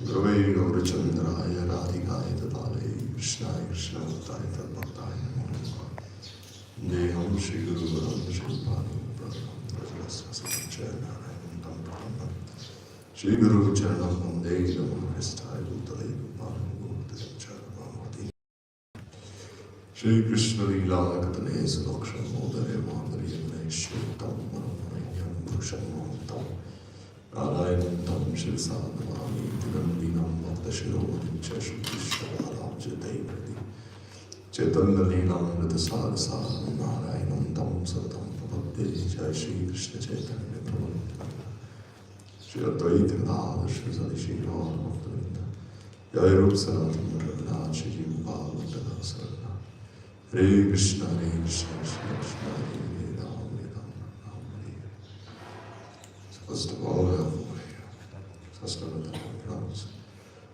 Gravai Gaurachandraya Radhikaya Tatale Krishnaya Krishnamurtaya Tadbhaktaya Namo Namaha Neham Shri Guru Varam Shri Padu Pradam Rajalasya Narayanam Tam Pradam Shri Guru Charanam Vande Namo Kristaya Bhutale Gopalam Gopatayam Charanam Shri Krishna Leela Katane Sadoksham Modare Madhari Yamane Shyotam Manomayam Bhusham Mohantam Narayanam Tam Shrisadamani Tidandinam Bhaktashirodi Shri Krishna Rajya Devrati Chaitanya Leelam Vritasar Saram Narayanam Tam Satam Pabhakti Jai Shri Krishna Chaitanya Prabhu Shri Advaita Gadadhar Shri Sadi Shri Gaur Bhaktivedanta Jai Rup Sanatana Raghunath Shri Gopal Bhattacharya Sarana Hare Krishna Krishna Krishna Hare Ram Hare Ram Hare. First of all, first of all, pronouns.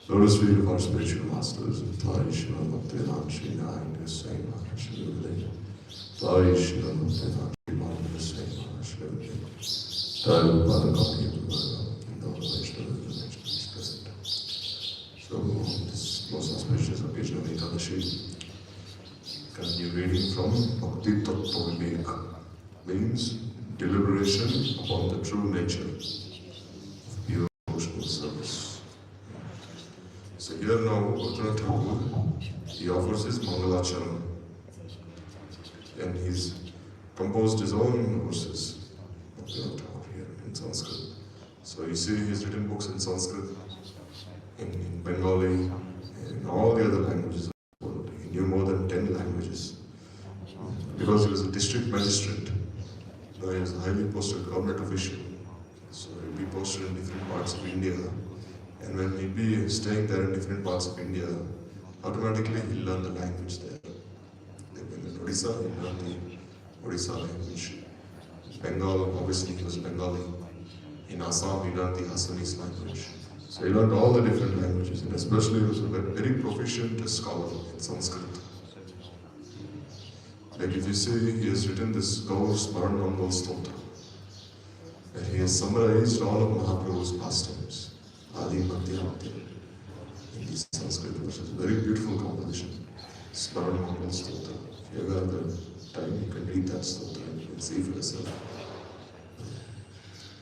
Lotus feet of our spiritual masters, Thai Shiva Bhaktivedanta Shri Nayana Sai Maharaj Shri Guru Thai Shiva Bhaktivedanta Shri Nayana Sai Maharaj Shri Guru Thai Padakami and all the Vaishnavas present. So, this most auspicious occasion of Ekadashi, continue reading from Bhakti Tattva Vivek, means deliberation upon the true nature of pure devotional service. So here now, Bhaktivinoda Thakur, he offers his Mangalacharan, and he's composed his own verses, Bhaktivinoda Thakur here in Sanskrit. So you see he's written books in Sanskrit, in Bengali, in all the other languages of the world. He knew more than 10 languages. Because he was a district magistrate, he was a highly posted government official. So he'd be posted in different parts of India. And when he'd be staying there in different parts of India, automatically he'll learn the language there. Like in Odisha, he'll learn the Odisha language. Bengal, obviously he was Bengali. In Assam, he learned the Assamese language. So he learned all the different languages, and especially he was a very proficient scholar in Sanskrit. Like if you see, he has written this Gaur Smaran Mangal Stotra, where he has summarized all of Mahaprabhu's pastimes, Adi Bhakti Bhakti, in these Sanskrit verses. Very beautiful composition, Smaran Mangal Stotra. If you ever have the time, you can read that Stotra and you can see for yourself.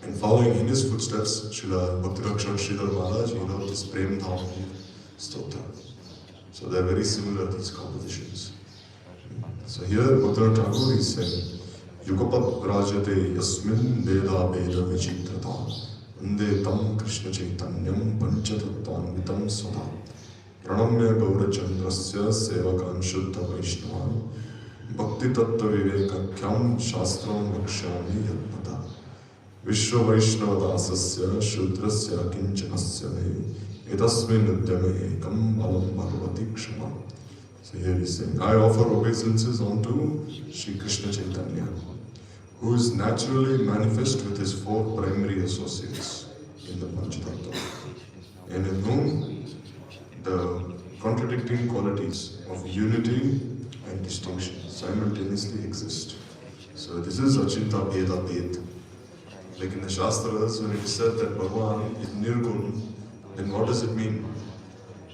And following in his footsteps, Srila Bhakti-Rakshak Sridhar Maharaj, he wrote this Prem Dham Stotra. So they are very similar, these compositions. So here, Bhaktivinoda Thakur is saying, Yugapat Vrajate Yasmin Veda Veda Vichitrata Vande Tam Krishna Chaitanyam Panchatattvan Vitam Sada Pranamya Gaura Chandrasya Sevakan Shuddha Vaishnavan Bhakti Tattva Vivekakyam Shastram Vakshyami Yadmata Vishwa Vaishnava Dasasya Shudrasya Kinchanasya Me Etasmin Udyame Ekam Balam Bhagavati Kshama. So here he is saying, I offer obeisances unto Sri Krishna Chaitanya, who is naturally manifest with his 4 primary associates in the Panchatattva, and in whom the contradicting qualities of unity and distinction simultaneously exist. So this is Achinta Bheda Bhed. Like in the Shastras, when it is said that Bhagavan is Nirgun, then what does it mean?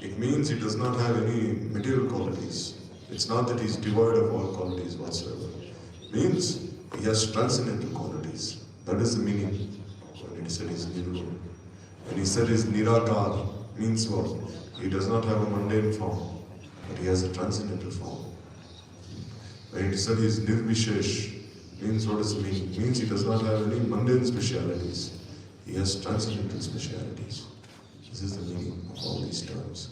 It means he does not have any material qualities. It's not that he's devoid of all qualities whatsoever. It means he has transcendental qualities. That is the meaning when he said he's Nirgun. When he said he's Nirakar, means what? He does not have a mundane form, but he has a transcendental form. When he said he's Nirvishesh, means what does it mean? It means he does not have any mundane specialities. He has transcendental specialities. This is the meaning of all these terms.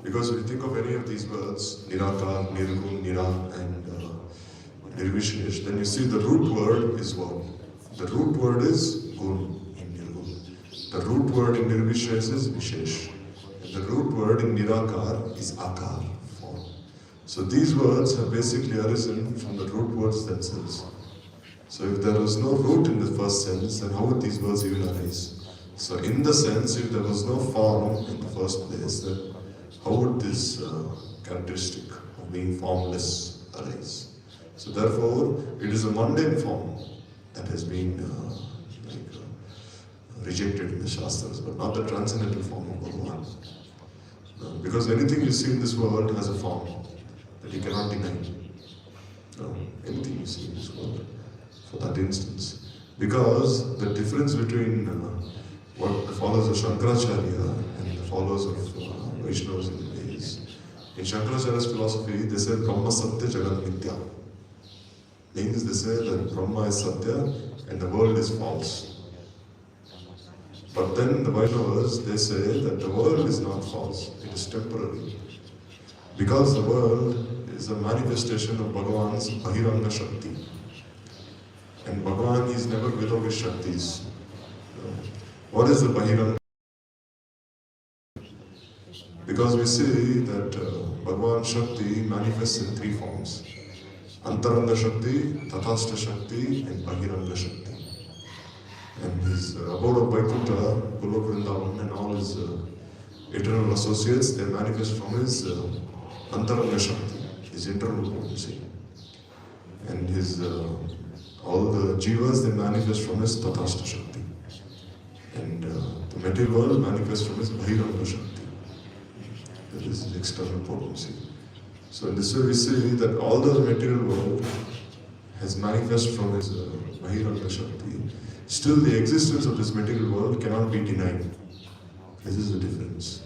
Because if you think of any of these words, Nirakar, Nirgun, Nira, and Nirvishesh, then you see the root word is what? The root word is Gun in Nirgun. The root word in Nirvishesh is Vishesh. And the root word in Nirakar is Akar, form. So these words have basically arisen from the root words themselves. So if there was no root in the first sense, then how would these words even arise? So in the sense, if there was no form in the first place, then how would this characteristic of being formless arise? So therefore, it is a mundane form that has been rejected in the Shastras, but not the transcendental form of Bhagavan. Because anything you see in this world has a form that you cannot deny. Anything you see in this world, for that instance. Because the difference between what the followers of Shankaracharya and the followers of Vaishnavas is, in Shankaracharya's philosophy, they say Brahma Satya Jagat Mithya. Means they say that Brahma is Satya and the world is false. But then the Vaishnavas, they say that the world is not false, it is temporary. Because the world is a manifestation of Bhagavan's Bahiranga Shakti. And Bhagavan is never without his Shaktis. What is the Bahiranga? Because we see that Bhagavan Shakti manifests in three forms. Antaranga Shakti, Tathastha Shakti and Bahiranga Shakti. And his abode of Vaikuntha, Golok Vrindavan and all his eternal associates, they manifest from his Antaranga Shakti, his internal potency. And his all the jivas, they manifest from his Tathastha Shakti. And the material world manifests from his Bahiranga Shakti. That is his external potency. So in this way we see that all the material world has manifested from his Bahiranga Shakti. Still the existence of this material world cannot be denied. This is the difference.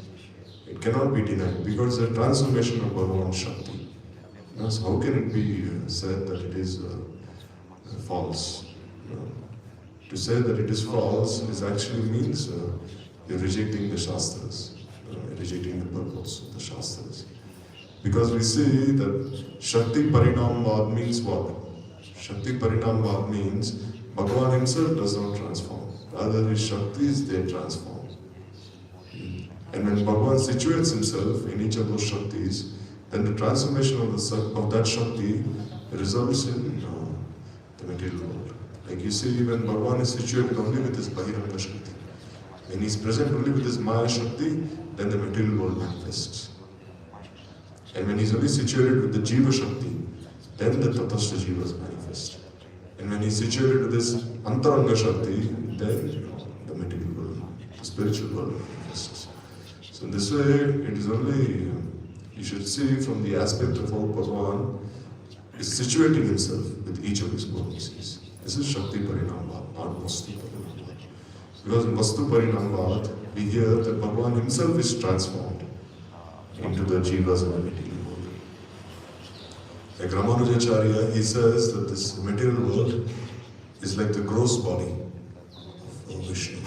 It cannot be denied because the transformation of Bhagavan's Shakti. So how can it be said that it is false? To say that it is false is actually means you're rejecting the Shastras, rejecting the purpose of the Shastras. Because we see that Shakti Parinamvad means what? Shakti Parinamvad means Bhagavan himself does not transform. Rather his Shaktis, they transform. And when Bhagavan situates himself in each of those Shaktis, then the transformation of that Shakti results in the material world. Like you see, when Bhagavan is situated only with his Bahiranga Shakti, when he is present only with his Maya Shakti, then the material world manifests. And when he is only situated with the Jiva Shakti, then the Tathastha Jivas manifest. And when he is situated with this Antaranga Shakti, then the material world, the spiritual world manifests. So in this way, it is only, you should see from the aspect of how Bhagavan is situating himself with each of his potencies. This is Shakti Parinamvad, not Vastu Parinamvad. Because in Vastu Parinamvad, we hear that Bhagavan himself is transformed into the jivas of the material world. Like Ramanujacharya, he says that this material world is like the gross body of Vishnu.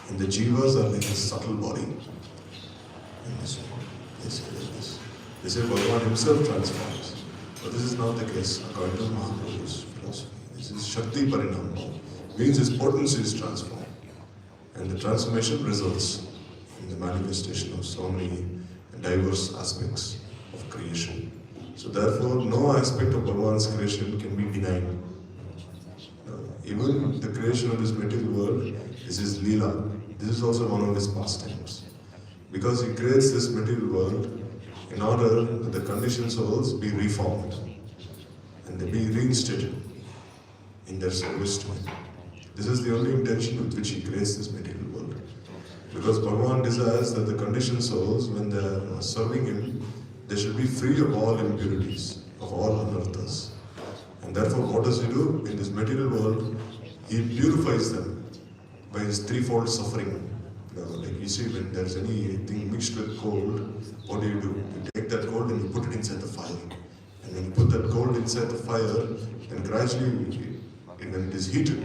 And the jivas are like the subtle body. And this one, they say like this. They say Bhagavan himself transforms. But this is not the case according to Mahaprabhu's philosophy. This is Shakti Parinamvad. Means his potency is transformed. And the transformation results in the manifestation of so many diverse aspects of creation. So therefore, no aspect of Bhagavan's creation can be denied. Even the creation of this material world is his Leela. This is also one of his pastimes. Because he creates this material world in order that the conditioned souls be reformed and they be reinstated in their service to him. This is the only intention with which he creates this material world. Because Bhagavan desires that the conditioned souls, when they are serving him, they should be free of all impurities, of all anarthas. And therefore, what does he do? In this material world, he purifies them by his threefold suffering. Like you see, when there's anything mixed with cold, what do? You take that cold and you put it inside the fire. And when you put that cold inside the fire, then gradually, when it is heated,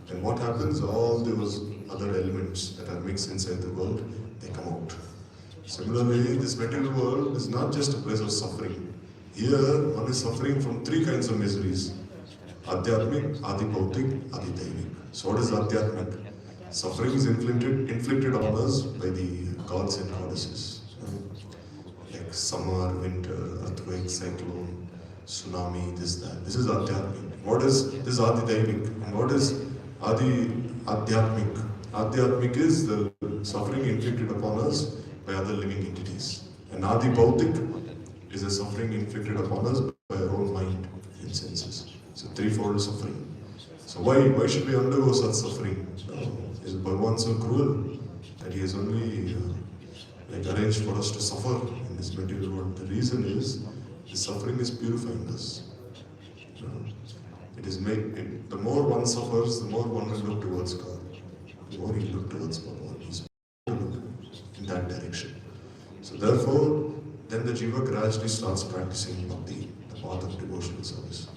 then what happens? All those other elements that are mixed inside the world, they come out. Similarly, this material world is not just a place of suffering. Here, one is suffering from three kinds of miseries. Adhyatmik, Adibhautik, Adidaivik. So what is Adhyatmik? Suffering is inflicted on us by the gods and goddesses. Like summer, winter, earthquake, cyclone, tsunami, this, that. This is Adhyatmik. What is this Adidaivik? And what is Adhyatmik? Adhyatmik is the suffering inflicted upon us by other living entities. And Adi Bhautik is a suffering inflicted upon us by our own mind and senses. So threefold suffering. So why should we undergo such suffering? Is Bhagavan so cruel that he has only arranged for us to suffer in this material world? The reason is the suffering is purifying us. It is the more one suffers, the more one will look towards God. The more he look towards Bhagavan, he's going to look in that direction. So therefore, then the jiva gradually starts practicing bhakti, the path of devotional service.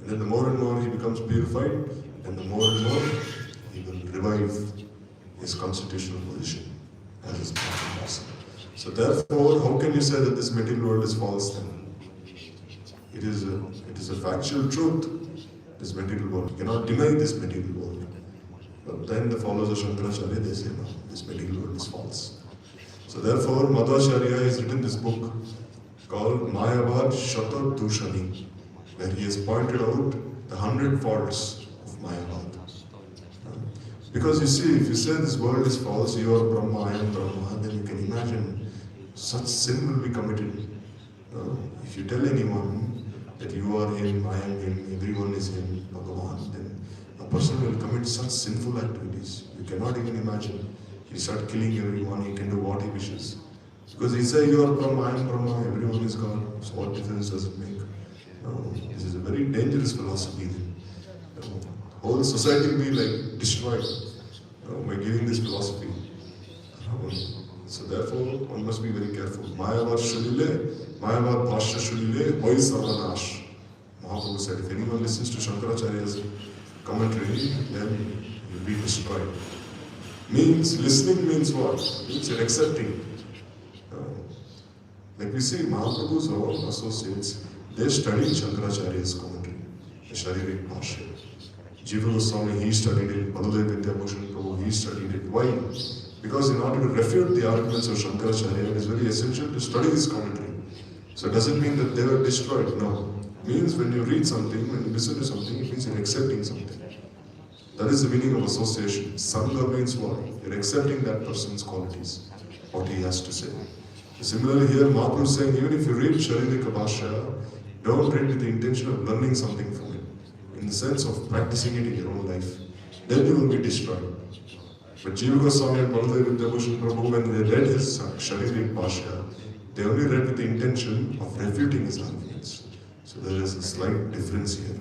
And then the more and more he becomes purified, and the more and more he will revive his constitutional position as his path. So therefore, how can you say that this material world is false then? It is a factual truth, this material world. You cannot deny this material world. But then the followers of Shankaracharya, they say, no, this material world is false. So therefore, Madhvacharya has written this book called Mayavad Shata Dushani, where he has pointed out the 100 faults of Mayavad. Because you see, if you say this world is false, you are Brahma, I am Brahma, then you can imagine such sin will be committed. If you tell anyone that you are him, I am him, everyone is him, Bhagavan, then a person will commit such sinful activities. You cannot even imagine. He start killing everyone, he can do what he wishes. Because he says, you are Brahma, I am Brahma, everyone is God. So what difference does it make? This is a very dangerous philosophy then. Whole society will be like destroyed by giving this philosophy. So therefore, one must be very careful. Mayavad Shulile, Mayavad Bhashya Shulile, Hoi Sarvanash. Mahaprabhu said, if anyone listens to Shankaracharya's commentary, then he will be destroyed. Listening means what? Means you're accepting. Like we see, Mahaprabhu's own associates, they studied Shankaracharya's commentary, the Sharirik Bhashya. Jiva Goswami, he studied it. Baludev Vidyabhushan Prabhu, he studied it. Why? Because in order to refute the arguments of Shankaracharya, it is very essential to study his commentary. So does it mean that they were destroyed? No. It means when you read something, when you listen to something, it means you're accepting something. That is the meaning of association. Sangha means what? You're accepting that person's qualities, what he has to say. Similarly here, Mahaprabhu is saying, even if you read Sharirika Bhashya, don't read with the intention of learning something from it, in the sense of practicing it in your own life. Then you will be destroyed. But Jiva Goswami and Baludev Vidyabhushan Prabhu, when they read his Sharirik Bhashya, they only read with the intention of refuting his arguments. So there is a slight difference here.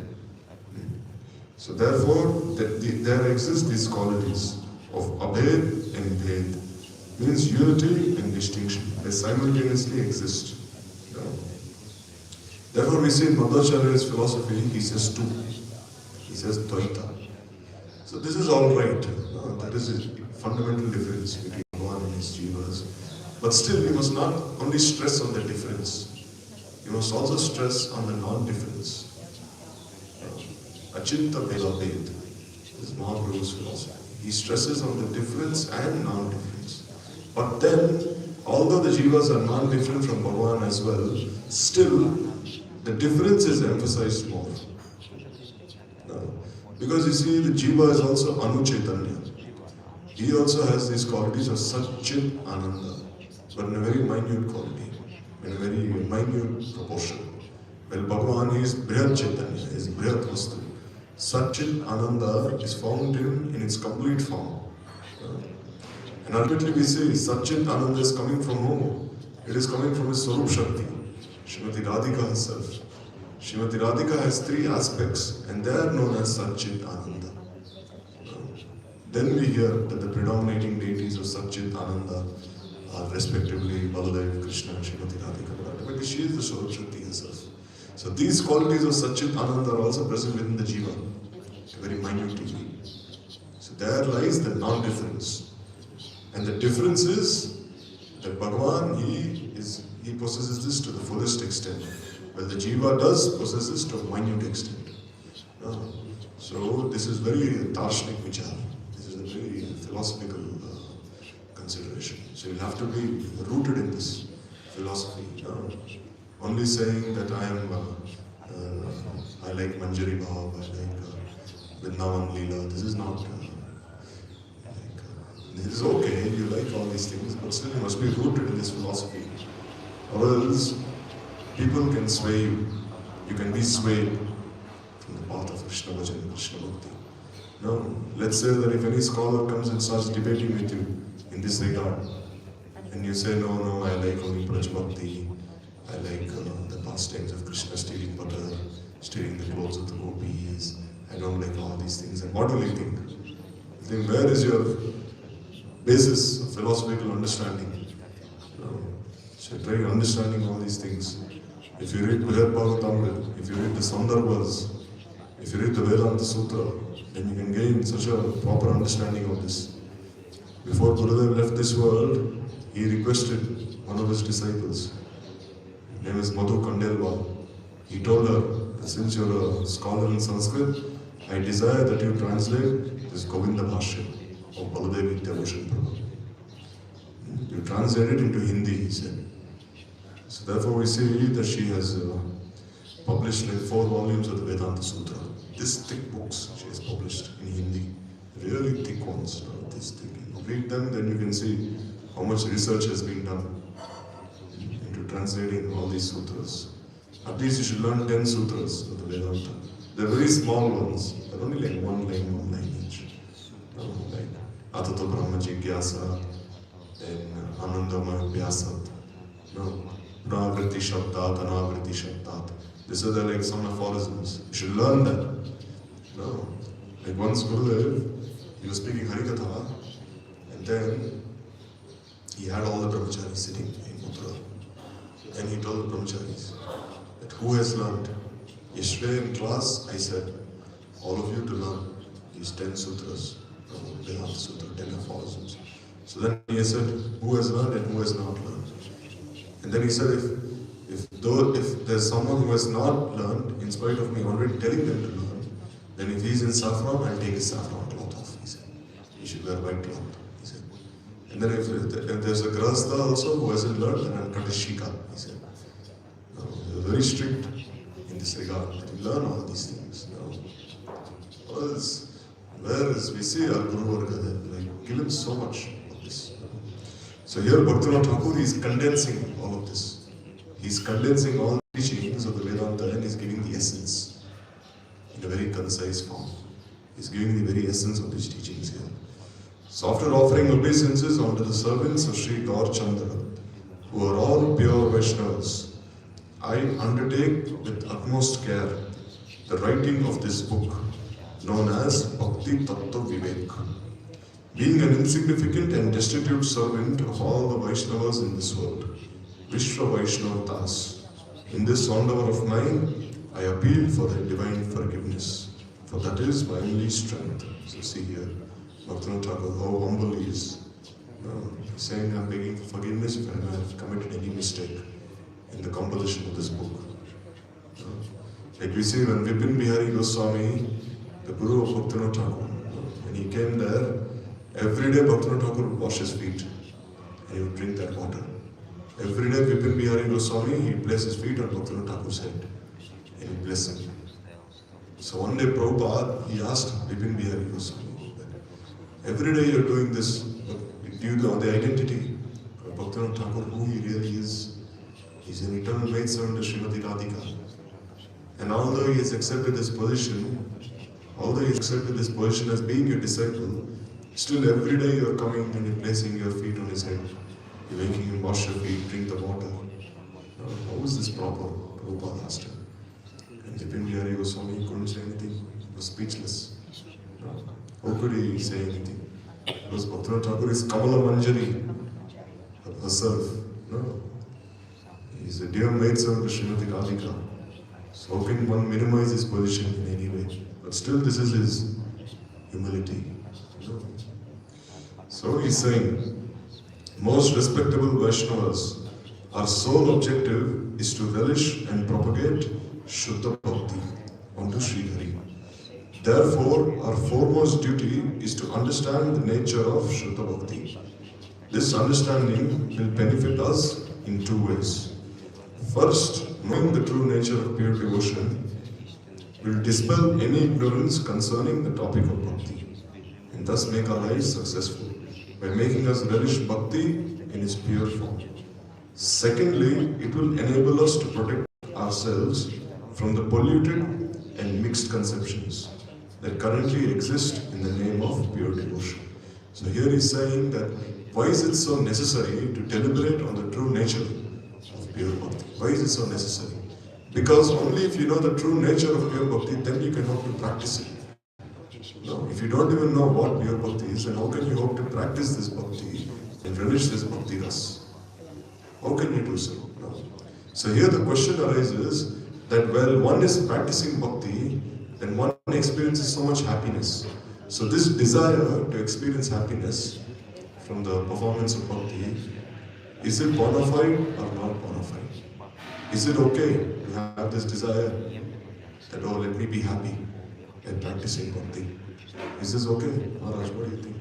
So therefore, there exist these qualities of abhed and bhed. Means unity and distinction. They simultaneously exist. Therefore we see in Madhvacharya's philosophy, he says two. He says Dvaita. So this is all right. That is a fundamental difference between Bhagavan and his jivas. But still, we must not only stress on the difference. We must also stress on the non-difference. Achinta Bheda Bhed. This is Mahaprabhu's philosophy. He stresses on the difference and non-difference. But then, although the jivas are non-different from Bhagavan as well, still the difference is emphasized more. Because you see, the jiva is also Anuchaitanya. He also has these qualities of Satchit Ananda, but in a very minute quality, in a very minute proportion. Well, Bhagavan is Brihat Chaitanya, is Brihat Vastu. Satchit Ananda is found in its complete form. And ultimately we say Satchit Ananda is coming from whom? It is coming from his Swarup Shakti, Srimati Radhika herself. Srimati Radhika has three aspects and they are known as Satchit Ananda. Then we hear that the predominating deities of Satchit Ananda are respectively Baladev, Krishna and Srimati Radhika. But ultimately she is the Swarup Shakti herself. So these qualities of Satchit Ananda are also present within the jiva, very minutely. So there lies the non-difference. And the difference is that Bhagavan, he possesses this to the fullest extent, while the jiva does possess this to a minute extent. So this is very darshnik vichar. This is a very philosophical consideration. So you have to be rooted in this philosophy. Only saying that I like Manjari Bhav, I like Vrindavan Leela. This is not. It is okay, you like all these things, but still you must be rooted in this philosophy. Or else, people can sway you. You can be swayed from the path of Krishna Bhajan, Krishna Bhakti. No. Let's say that if any scholar comes and starts debating with you in this regard, and you say, no, I like only Praj Bhakti, I like the pastimes of Krishna stealing butter, stealing the clothes of the gopis, I don't like all these things. And what will you think? Then where is your basis of philosophical understanding? So try understanding all these things. If you read Brihad Bhagavatam, if you read the Sandarbhas, if you read the Vedanta Sutra, then you can gain such a proper understanding of this. Before Gurudev left this world, he requested one of his disciples, his name is Madhu Kandelwal. He told her, since you're a scholar in Sanskrit, I desire that you translate this Govinda Bhashya of Baladev Vidyabhushan Prabhu. You translate it into Hindi, he said. So therefore we see that she has published like 4 volumes of the Vedanta Sutra. This thick books she has published in Hindi. Really thick ones, this thick. Read them, then you can see how much research has been done into translating all these sutras. At least you should learn 10 sutras of the Vedanta. They're very small ones. They're only like one line each. Like Atata Brahma Jigyasa, then Anandama Vyasat. Pravriti Shabdat, Anavriti Shabdat. These are like some aphorisms. You should learn that. Like once Gurudev, he was speaking Harikatha, and then he had all the brahmacharis sitting in Mathura. And he told the brahmacharis that who has learned? Yesterday in class, I said, all of you to learn these 10 sutras, Vedanta Sutra, 10 aphorisms. So then he said, who has learned and who has not learned? And then he said, if there's someone who has not learned, in spite of me already telling them to learn, then if he's in saffron, I'll take his saffron cloth off, he said. He should wear white cloth, he said. And then if there's a grahastha also who hasn't learned, then I'll cut his shika, he said. He was very strict in this regard, that you learn all these things. Whereas we see our Guru Varga, like, given so much of this. So here Bhaktivinoda Thakur is condensing all of this. He's condensing all the teachings of the Vedanta and he's giving the essence in a very concise form. He's giving the very essence of these teachings here. So after offering obeisances unto the servants of Sri Gaur Chandra, who are all pure Vaishnavas, I undertake with utmost care the writing of this book known as Bhakti Tattva Vivek. Being an insignificant and destitute servant of all the Vaishnavas in this world, Vishwa Vaishnavatas, in this endeavor of mine, I appeal for their divine forgiveness, for that is my only strength. So see here, Bhaktivinoda Thakur, how humble he is. He's saying, I'm begging for forgiveness if I have committed any mistake in the composition of this book. Like we see when Vipin Bihari Goswami, the Guru of Bhaktivinoda Thakur, when he came there, every day Bhaktivinoda Thakur would wash his feet and he would drink that water. Every day Vipin Bihari Goswami, he would place his feet on Bhaktivinoda Thakur's head and he would bless him. So one day Prabhupada, he asked Vipin Bihari Goswami, every day you're doing this, do you know the identity of Bhaktivinoda Thakur, who he really is? He's an eternal maidservant of Srimati Radhika. And although he has accepted this position, as being your disciple, still every day you are coming and you're placing your feet on his head. You're making him wash your feet, drink the water. How is this proper? Prabhupada asked him. And Vipin Bihari Goswami couldn't say anything. He was speechless. How could he say anything? Because Bhaktivinoda Thakur is Kamala Manjari herself. No. He's a dear maidservant of Srimati Radhika. So how can one minimize his position in any way? But still this is his humility. So he's saying, most respectable Vaishnavas, our sole objective is to relish and propagate Shuddha Bhakti onto Sri Hari. Therefore, our foremost duty is to understand the nature of Shuddha Bhakti. This understanding will benefit us in 2 ways. First, knowing the true nature of pure devotion will dispel any ignorance concerning the topic of Bhakti and thus make our lives successful by making us relish Bhakti in its pure form. Secondly, it will enable us to protect ourselves from the polluted and mixed conceptions that currently exist in the name of pure devotion. So here he's saying that why is it so necessary to deliberate on the true nature of pure bhakti? Why is it so necessary? Because only if you know the true nature of pure bhakti, then you can hope to practice it. No, if you don't even know what pure bhakti is, then how can you hope to practice this bhakti and relish this bhakti ras? How can you do so? No. So here the question arises that while one is practicing bhakti, then one experiences so much happiness. So this desire to experience happiness from the performance of bhakti, is it bona fide or not bona fide? Is it okay to have this desire that, oh, let me be happy and practicing bhakti? Is this okay? Maharaj, what do you think?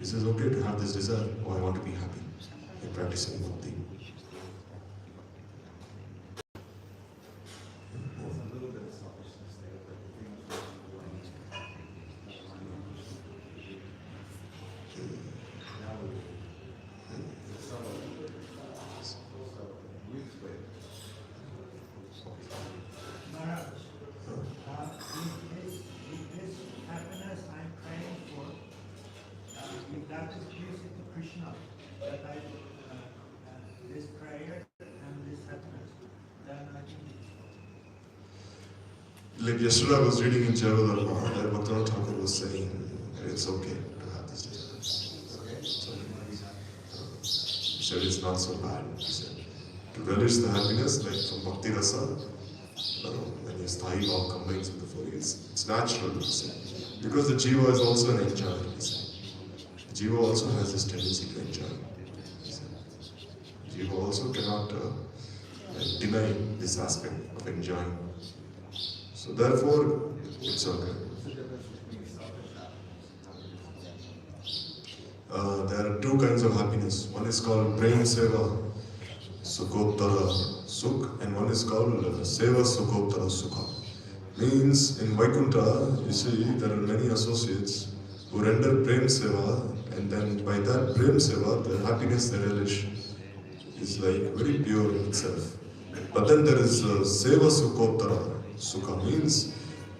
Is this okay to have this desire? Oh, I want to be happy and practicing bhakti. Like yesterday I was reading in Jagadharma that Bhaktivinoda Thakur was saying it's okay to have this desire. Okay? So, he said it's not so bad. He said to relish the happiness like from Bhakti Rasa, when your Sthayi Bhav combines with the four, it's natural. He said. Because the Jiva is also an enjoyer. He said. The Jiva also has this tendency to enjoy. He said. Jiva also cannot deny this aspect of enjoying. So therefore, it's okay. There are two kinds of happiness. One is called Prem Seva Sukhottara Sukh, and one is called Seva Sukhottara Sukha. Means in Vaikuntha, you see, there are many associates who render Prem Seva, and then by that Prem Seva, the happiness they relish is like very pure in itself. But then there is Seva Sukhottara Sukha, means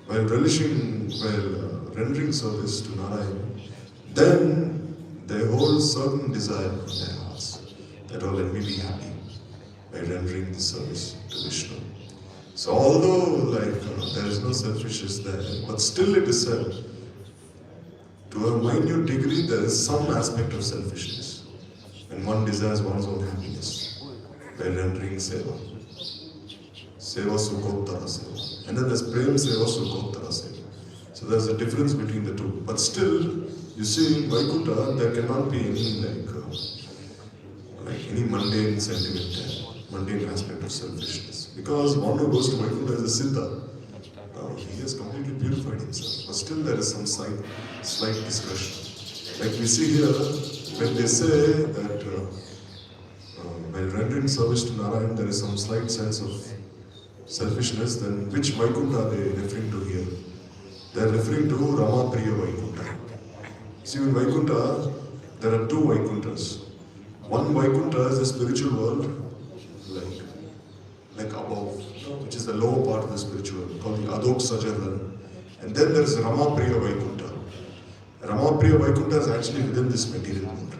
while relishing, while rendering service to Narayan, then they hold certain desire in their hearts that, oh, let me be happy by rendering the service to Vishnu. So although there is no selfishness there, but still it is said, to a minute degree there is some aspect of selfishness, and one desires one's own happiness by rendering seva. Seva Sukhottara Seva. And then there's Prem Seva Sukhottara Seva. So there's a difference between the two. But still, you see, in Vaikuntha, there cannot be any any mundane sentiment there, mundane aspect of selfishness. Because one who goes to Vaikuntha is a Siddha. He has completely purified himself. But still there is some slight discussion. Like we see here, when they say that while rendering service to Narayan, there is some slight sense of selfishness, then which Vaikuntha are they referring to here? They are referring to Rama Priya Vaikuntha. See, in Vaikuntha, there are two Vaikunthas. One Vaikuntha is the spiritual world, like above, which is the lower part of the spiritual world, called the Adok Sajaran. And then there is Rama Priya Vaikuntha. Rama Priya Vaikuntha is actually within this material world.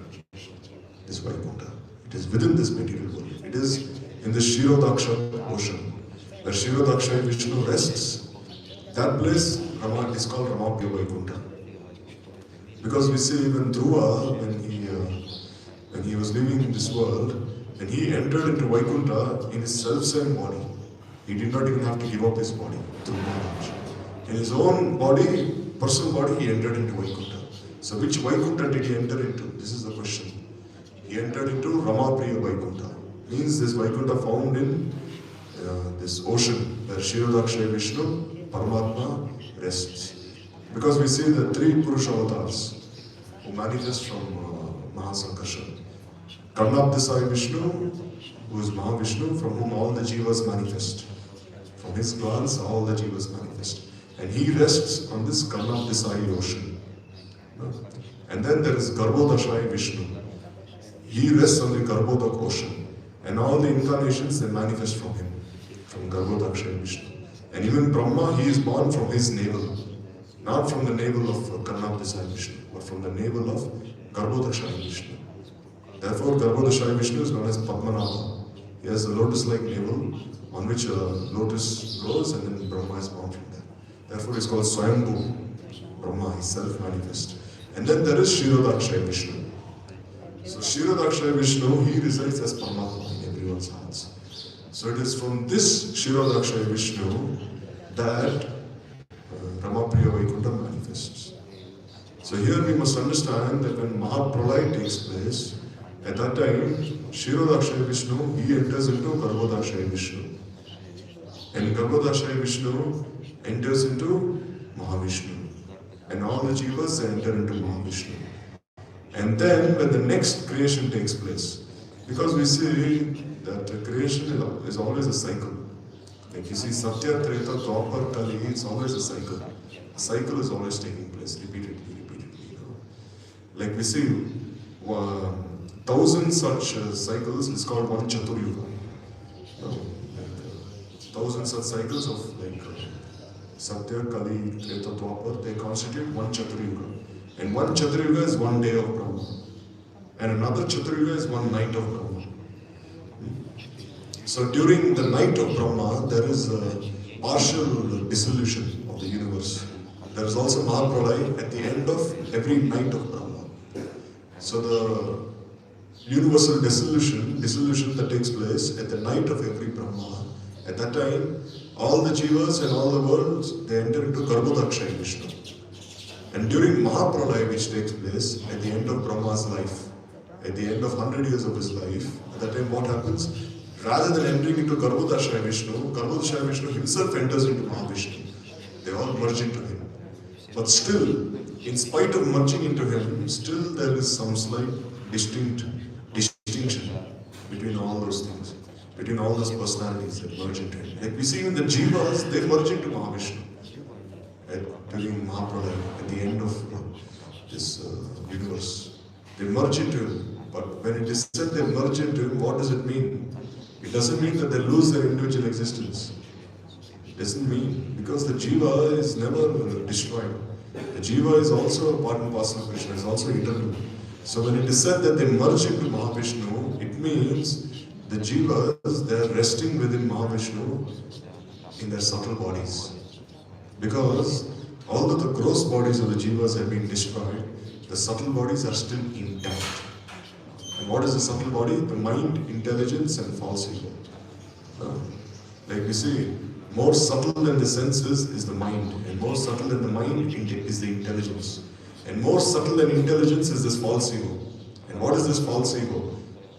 This Vaikuntha. It is within this material world. It is in the Shirodaksha ocean, where Shirodaksha Vishnu rests. That place is called Rama Priya Vaikuntha. Because we see even Dhruva, when he was living in this world, when he entered into Vaikuntha in his self-same body, he did not even have to give up his body to Maharaj. In his own body, personal body, he entered into Vaikuntha. So which Vaikuntha did he enter into? This is the question. He entered into Rama Priya Vaikuntha. Means this Vaikuntha found in this ocean where Shirodaksha Vishnu, Paramatma rests. Because we see the three Purusha avatars who manifest from Mahasankarshan. Karnabdasai Vishnu, who is Mahavishnu, from whom all the jivas manifest. From his glance, all the jivas manifest. And he rests on this Karnabdasai ocean. And then there is Garbhodashai Vishnu. He rests on the Garbhodak ocean. And all the incarnations, they manifest from him, from Garbhodakshai Vishnu. And even Brahma, he is born from his navel. Not from the navel of Karnapdesai Vishnu, but from the navel of Garbhodakshaya Vishnu. Therefore, Garbhodakshaya Vishnu is known as Padmanabha. He has a lotus-like navel on which a lotus grows and then Brahma is born from there. Therefore, he is called Swayambhu. Brahma is self-manifest. And then there is Kshirodakshaya Vishnu. So Kshirodakshaya Vishnu, he resides as Paramatma in everyone's hearts. So it is from this Kshirodakshaya Vishnu that Ramapriya Vaikuntha manifests. So here we must understand that when Mahapralaya takes place, at that time, Kshirodakshaya Vishnu, he enters into Garbhodakshaya Vishnu. And Garbhodakshaya Vishnu enters into Mahavishnu. And all the jivas enter into Mahavishnu. And then when the next creation takes place, because we see that creation is always a cycle. Like you see Satya, Treta, Dwapar, Kali, it's always a cycle. A cycle is always taking place repeatedly. Like we see 1,000 such cycles is called one Chaturyuga. 1,000 such cycles of like Satya, Kali, Treta, Dwapar, they constitute one Chaturyuga. And one Chaturyuga is one day of Brahma. And another Chaturyuga is one night of Brahma. So during the night of Brahma, there is a partial dissolution of the universe. There is also Mahapralaya at the end of every night of Brahma. So the universal dissolution that takes place at the night of every Brahma, at that time, all the jivas and all the worlds, they enter into Garbhodakshaya Vishnu. And during Mahapralaya, which takes place at the end of Brahma's life, at the end of 100 years of his life, at that time what happens? Rather than entering into Garbhodakshaya Vishnu himself enters into Mahavishnu. They all merge into him. But still, in spite of merging into him, still there is some slight distinction between all those things, between all those personalities that merge into him. Like we see in the jivas, they merge into Mahavishnu during Mahapralaya, at the end of this universe. They merge into him. But when it is said they merge into him, what does it mean? It doesn't mean that they lose their individual existence. It doesn't mean, because the jiva is never destroyed. The jiva is also a part and parcel of Krishna, is also eternal. So when it is said that they merge into Mahavishnu, it means the jivas, they are resting within Mahavishnu in their subtle bodies. Because although the gross bodies of the jivas have been destroyed, the subtle bodies are still intact. And what is the subtle body? The mind, intelligence and false ego. Like we see, more subtle than the senses is the mind, and more subtle than the mind is the intelligence. And more subtle than intelligence is this false ego. And what is this false ego?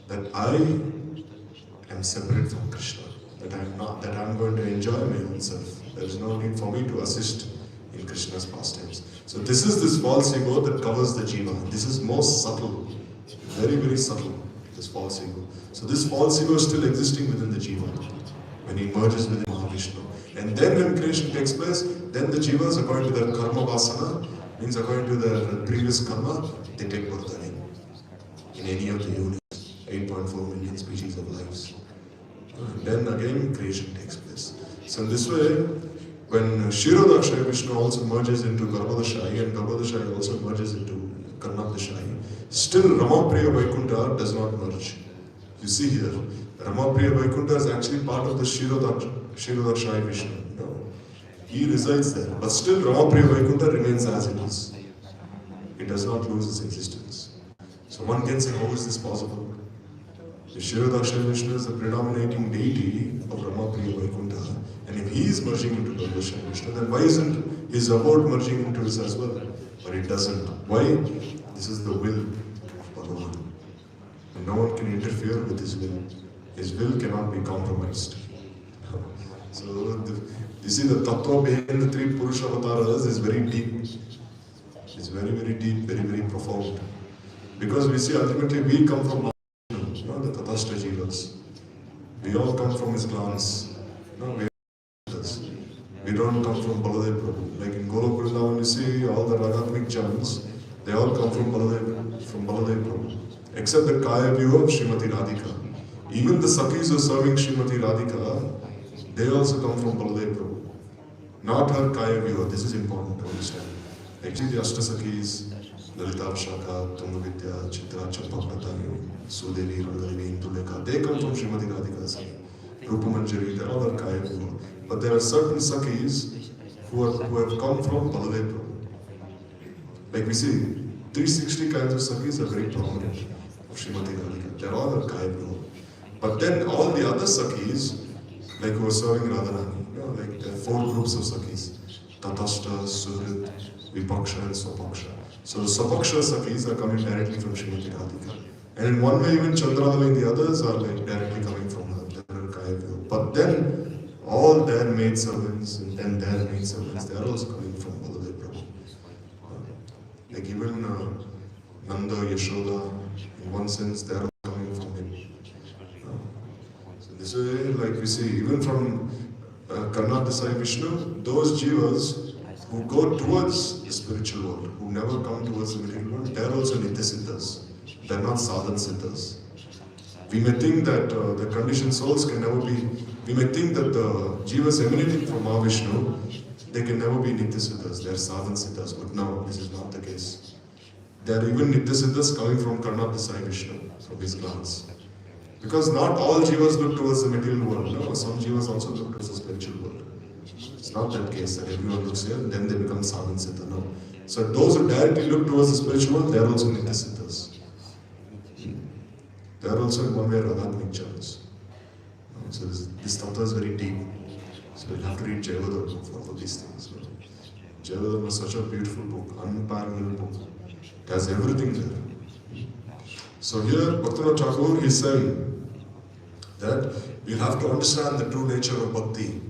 That I am separate from Krishna, that I am not, that I am going to enjoy my own self. There is no need for me to assist in Krishna's pastimes. So this is this false ego that covers the jiva. This is most subtle. Very, very subtle, this false ego. So this false ego is still existing within the jiva when he merges with Mahavishnu. And then when creation takes place, then the jivas, according to their karma vasana, means according to their previous karma, they take birth again in any of the units, 8.4 million species of lives. And then again creation takes place. So in this way, when Kshirodakshaya Vishnu also merges into Garbhodakshaya and Garbhodakshaya also merges into Karnapdeshayi, still Ramapriya Vaikuntha does not merge. You see here, Ramapriya Vaikuntha is actually part of the Kshirodakshaya Vishnu. He resides there, but still Ramapriya Vaikuntha remains as it is. It does not lose its existence. So one can say, how is this possible? The Kshirodakshaya Vishnu is the predominating deity of Ramapriya Vaikuntha, and if he is merging into Garbhodakshaya Vishnu, then why isn't his abode merging into his as well? But it doesn't. Why? This is the will of Bhagavan. And no one can interfere with his will. His will cannot be compromised. So, you see, the tattva behind the three Purusha avatars is very deep. It's very, very deep, very, very profound. Because we see ultimately we come from the Tatastha Jivas. We all come from his clans. We don't come from Baladev Prabhu. Like in Golok Vrindavan, you see all the Ragatmik chants, they all come from Baladev Prabhu. Except the Kaya view of Srimati Radhika. Even the Sakhis who are serving Srimati Radhika, they also come from Baladev Prabhu. not her kaya view. This is important to understand. Actually, the Ashtasakis, Lalita Shaka, Tungavidya, Chitra, Champakratani, Sudevi, Radhadevi, Induleka, they come from Srimati Radhika's Rupa Manjari, they're all her kaya view. But there are certain Sakis who have come from Baladev Prabhu. Like we see, 360 kinds of Sakis are very prominent of Srimati Radhika. They're all her kaya view. But then all the other Sakis, like who are serving Radharani, like there are 4 groups of Sakis. Tatashta, Suhrit, Vipaksha and Swapaksha. So the Swapaksha Sakis are coming directly from Srimati Radhika. And in one way even Chandradali and the others are like directly coming from her, their kaya view. But then all their maid servants and then their maid servants, they are also coming from Baladev Prabhu. Like even Nanda, Yashoda, in one sense they are all coming from him. So this way, like we see, even from Karna Desai Vishnu, those jivas who go towards the spiritual world, who never come towards the material world, they are also Nitya-siddhas. They are not sadhan siddhas. We may think that the conditioned souls can never be, we may think that the jivas emanating from Mahavishnu, they can never be Nitya-siddhas, they are sadhan siddhas, but no, this is not the case. There are even Nitya-siddhas coming from Karna Desai Vishnu, from his glance. Because not all jivas look towards the material world, no, some jivas also look towards the spiritual world. It's not that case that everyone looks here and then they become sadhan siddha, no. So those who directly look towards the spiritual world, they are also Nitya-siddhas. They are also in one way Radhatmik jhanas. So this tattva is very deep. So you have to read Jayavadam for all these things. Jayavadam is such a beautiful book, unparalleled book. It has everything there. So here Bhaktivinoda Thakur is saying that we have to understand the true nature of bhakti.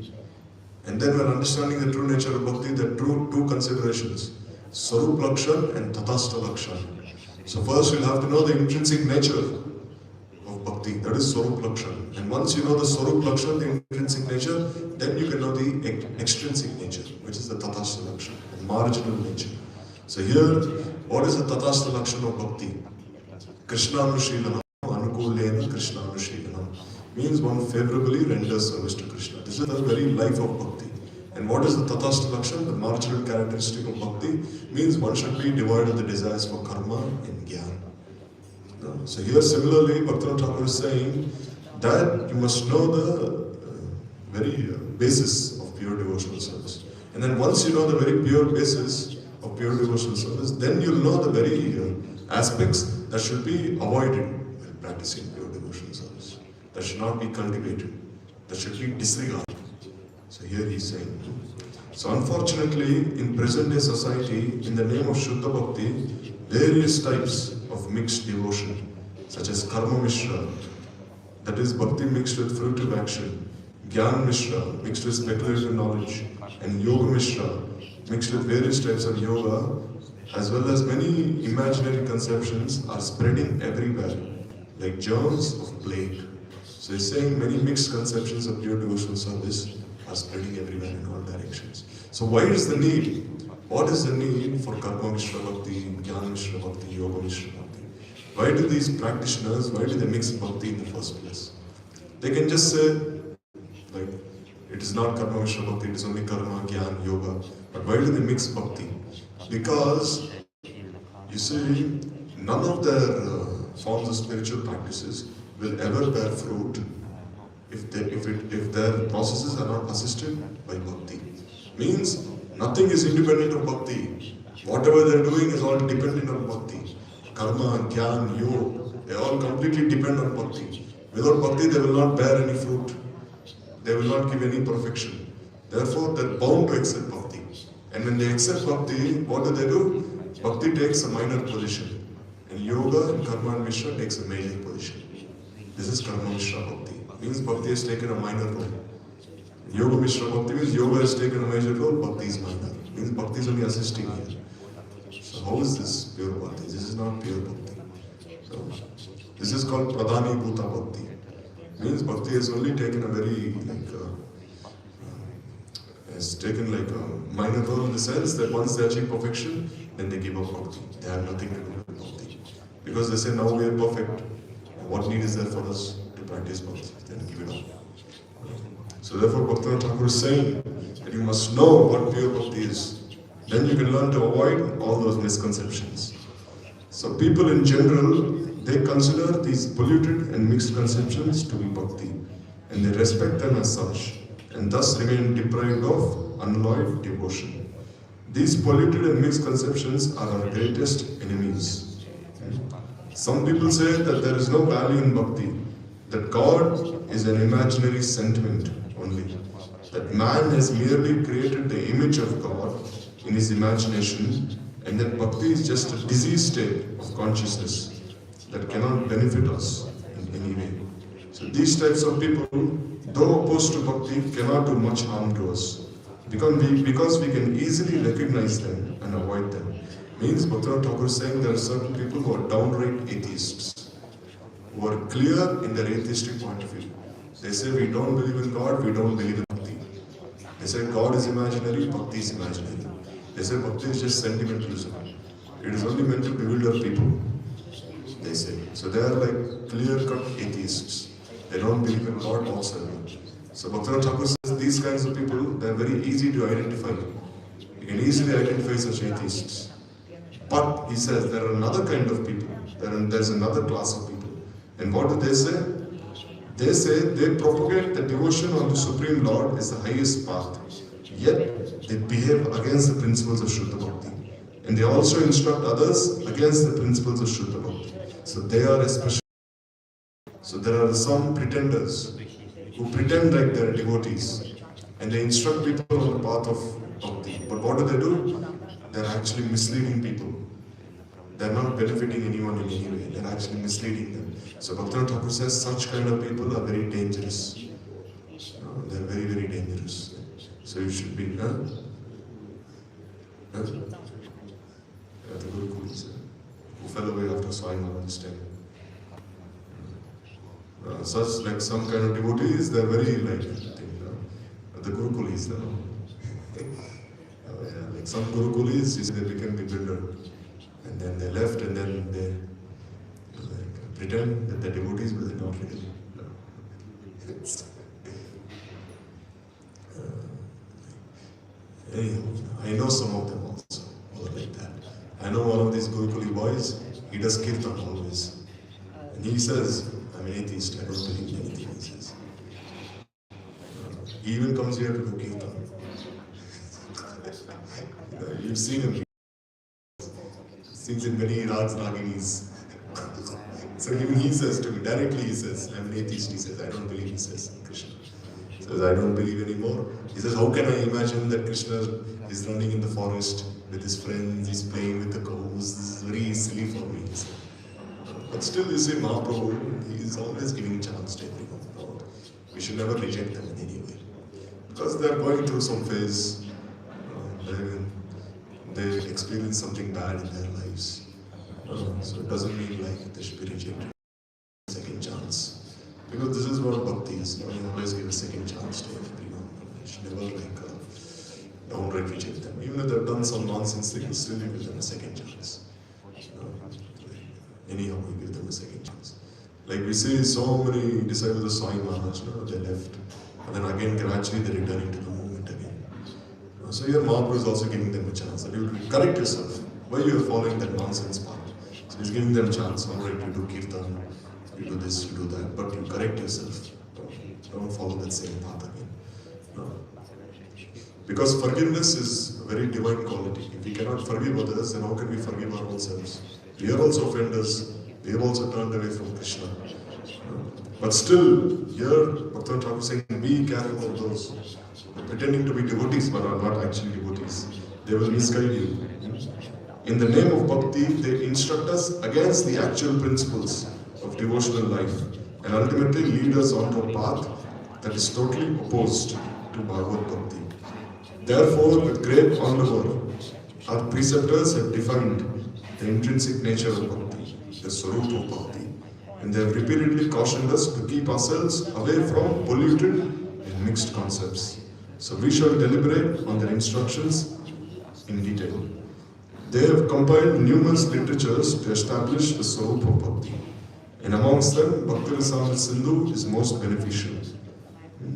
And then when understanding the true nature of bhakti, there are two considerations. Sarup Lakshan and Tatastha Lakshan. So first you'll have to know the intrinsic nature of bhakti, that is Sarup Lakshan. And once you know the Sarup Lakshan, the intrinsic nature, then you can know the extrinsic nature, which is the Tatastha Lakshan, the marginal nature. So here, what is the Tatastha Lakshan of bhakti? Krishnanushilanam, Anukulena Krishnanushilanam. Means one favorably renders service to Krishna. This is the very life of bhakti. And what is the Tatastha Lakshan? The marginal characteristic of bhakti means one should be devoid of the desires for karma and jnana. So here similarly, Bhaktivinoda Thakur is saying that you must know the very basis of pure devotional service. And then once you know the very pure basis of pure devotional service, then you'll know the very aspects that should be avoided while practicing pure devotional service. That should not be cultivated. That should be disregarded. So here he is saying. So unfortunately, in present day society, in the name of Shuddha Bhakti, various types of mixed devotion, such as Karma Mishra, that is Bhakti mixed with fruitive action, Gyan Mishra, mixed with speculative knowledge, and Yoga Mishra, mixed with various types of yoga, as well as many imaginary conceptions are spreading everywhere, like germs of plague. So he's saying many mixed conceptions of pure devotional service are spreading everywhere in all directions. So why is the need? What is the need for Karma Mishra Bhakti, Jnana Mishra Bhakti, Yoga Mishra Bhakti? Why do these practitioners, why do they mix Bhakti in the first place? They can just say, like, it is not Karma Mishra Bhakti, it is only Karma, Jnana, Yoga. But why do they mix Bhakti? Because, you see, none of their forms of spiritual practices will ever bear fruit if their processes are not assisted by bhakti. Means nothing is independent of bhakti. Whatever they are doing is all dependent on bhakti. Karma, jnana, yoga, they all completely depend on bhakti. Without bhakti, they will not bear any fruit. They will not give any perfection. Therefore, they are bound to accept bhakti. And when they accept bhakti, what do? Bhakti takes a minor position. And yoga and karma and mishra takes a major position. This is Karma Mishra Bhakti. Means Bhakti has taken a minor role. Yoga Mishra Bhakti means yoga has taken a major role, Bhakti is minor. Means Bhakti is only assisting here. So how is this pure Bhakti? This is not pure Bhakti. So, this is called Pradhani Bhuta Bhakti. Means Bhakti has only taken a very has taken like a minor role in the sense that once they achieve perfection, then they give up Bhakti. They have nothing to do with Bhakti. Because they say now we are perfect. What need is there for us to practice Bhakti? Then give it up. So therefore Bhaktivinoda Thakur is saying that you must know what pure bhakti is. Then you can learn to avoid all those misconceptions. So people in general, they consider these polluted and mixed conceptions to be bhakti, and they respect them as such, and thus remain deprived of unalloyed devotion. These polluted and mixed conceptions are our greatest enemies. Some people say that there is no value in bhakti, that God is an imaginary sentiment only, that man has merely created the image of God in his imagination, and that bhakti is just a diseased state of consciousness that cannot benefit us in any way. So these types of people, though opposed to bhakti, cannot do much harm to us, because we can easily recognize them and avoid them. Means Bhaktivinoda Thakur is saying there are certain people who are downright atheists, who are clear in their atheistic point of view. They say we don't believe in God, we don't believe in bhakti. They say God is imaginary, bhakti is imaginary. They say bhakti is just sentimentalism. It is only meant to bewilder people, they say. So they are like clear-cut atheists. They don't believe in God whatsoever. So Bhaktivinoda Thakur says these kinds of people, they are very easy to identify. You can easily identify such atheists. But he says there are another kind of people, there's another class of people. And what do they say? They say they propagate the devotion on the Supreme Lord is the highest path. Yet they behave against the principles of Shuddha Bhakti. And they also instruct others against the principles of Shuddha Bhakti. So they are especially. So there are some pretenders who pretend like they are devotees. And they instruct people on the path of Bhakti. But what do? They are actually misleading people. They are not benefiting anyone in any way. They are actually misleading them. So Bhaktivinoda Thakur says such kind of people are very dangerous. They are very, very dangerous. So you should be, the Gurukulis, who fell away after Swami Maharaj's time. Such like some kind of devotees, they are very like, the Gurukulis, like some Gurukulis, you see, they became bewildered. And then they left, and then they like, pretend that they're devotees, but they're not really. Anyhow, I know some of them also, who are like that. I know one of these Gurukuli boys, he does kirtan always. And he says, I'm an atheist, I don't believe in anything, he says. He even comes here to do kirtan. You've seen him. Sings in many rags, raginis. So even he says to me, directly he says, I'm an atheist, he says, I don't believe, he says, in Krishna. He says, I don't believe anymore. He says, how can I imagine that Krishna is running in the forest with his friends, he's playing with the cows, this is very silly for me. But still you see Mahaprabhu, he is always giving chance to everyone. We should never reject them in any way. Because they are going through some phase, they experience something bad in their lives. So it doesn't mean like they should be rejected. Second chance. Because this is what bhakti is. You always give a second chance to everyone. You should never like downright reject them. Even if they've done some nonsense thing, still you give them a second chance. Anyhow, you give them a second chance. Like we see so many disciples of Swami Maharaj, they left. And then again, gradually they're returning to the movement again. So here Mahaprabhu is also giving them a chance. That you correct yourself. Why you are following that nonsense path? So he's giving them a chance. Alright, you do kirtan, you do this, you do that, but you correct yourself. Don't follow that same path again. Because forgiveness is a very divine quality. If we cannot forgive others, then how can we forgive our own selves? We are also offenders. We have also turned away from Krishna. But still, here, Bhaktivinoda Thakur is saying, be careful of those pretending to be devotees but are not actually devotees. They will misguide you. In the name of bhakti, they instruct us against the actual principles of devotional life and ultimately lead us onto a path that is totally opposed to Bhagavad Bhakti. Therefore, with great honor, our preceptors have defined the intrinsic nature of bhakti, the Swarupa of bhakti, and they have repeatedly cautioned us to keep ourselves away from polluted and mixed concepts. So we shall deliberate on their instructions in detail. They have compiled numerous literatures to establish the Swarupa of Bhakti, and amongst them, Bhakti Rasamrita Sindhu is most beneficial.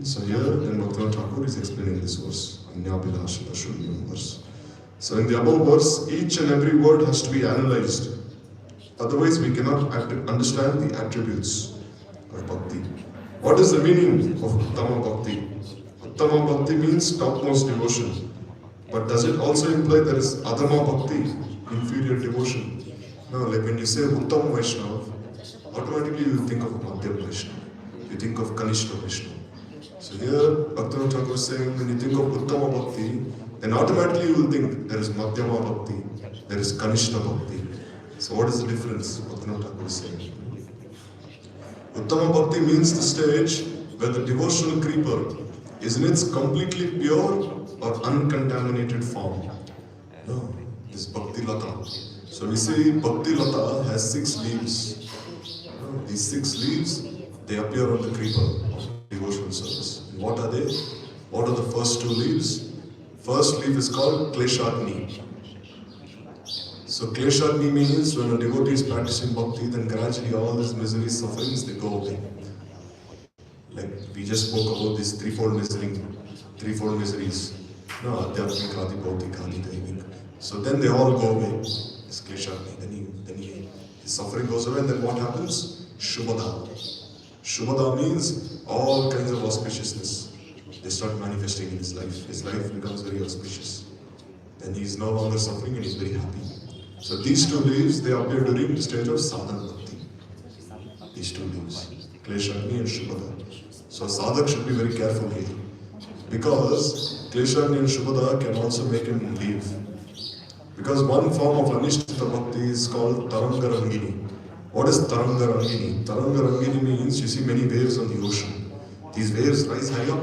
So here, then Bhaktivinoda Thakur is explaining this verse, Anyabhilasha Shunyam verse. So in the above verse, each and every word has to be analyzed. Otherwise, we cannot understand the attributes of bhakti. What is the meaning of Uttama Bhakti? Uttama Bhakti means topmost devotion. But does it also imply there is Adama Bhakti, inferior devotion? No, like when you say Uttam Vaishnava, automatically you think of Madhyam Vaishnava. You think of Kanishta Vaishnava. So here, Bhaktivinoda Thakur is saying, when you think of Uttama Bhakti, then automatically you will think there is Madhyama Bhakti, there is Kanishta Bhakti. So what is the difference? Bhaktivinoda Thakur is saying. Uttama Bhakti means the stage where the devotional creeper is in its completely pure or uncontaminated form. No, this Bhakti Lata. So we say Bhakti Lata has 6 leaves. No, these 6 leaves, they appear on the creeper of devotional service. And what are they? What are the first 2 leaves? First leaf is called Kleshagni. So Kleshagni means when a devotee is practicing bhakti, then gradually all these miseries, sufferings, they go away. Like we just spoke about this threefold miseries. No, Adhyatmik, Adi, Bhautik, Adi, Daivik. So then they all go away. This Kleshagni. Then his suffering goes away, and then what happens? Shubhada. Shubhada means all kinds of auspiciousness. They start manifesting in his life. His life becomes very auspicious. Then he is no longer suffering and he is very happy. So these 2 leaves, they appear during the stage of sadhana bhakti. These 2 leaves, Kleshagni and Shubhada. So sadhak should be very careful here. Because Kleshagni and Shubhada can also make him leave. Because one form of Anishtita Bhakti is called Taranga Rangini. What is Taranga Rangini? Taranga Rangini means you see many waves on the ocean. These waves rise high up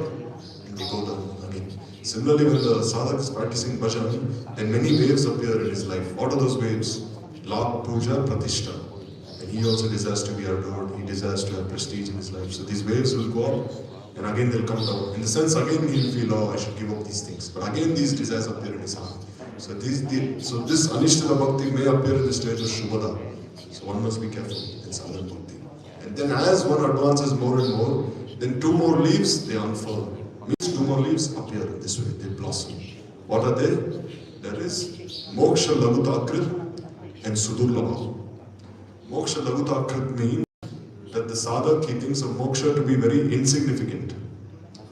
and they go down again. Similarly, when the sadhak is practicing bhajan, then many waves appear in his life. What are those waves? Labh, puja, pratishtha. And he also desires to be adored, he desires to have prestige in his life. So these waves will go up and again they'll come down. In the sense, again he'll feel, oh, I should give up these things. But again these desires appear in his heart. So this Anishtita Bhakti may appear in the stage of Shubhada. So one must be careful in sadhana bhakti. And then as one advances more and more, then 2 more leaves, they unfurl. Means 2 more leaves appear this way, they blossom. What are they? There is Moksha Lagutakrit and Sudurlabha. Moksha Lagutakrit means that the sadhak, he thinks of moksha to be very insignificant.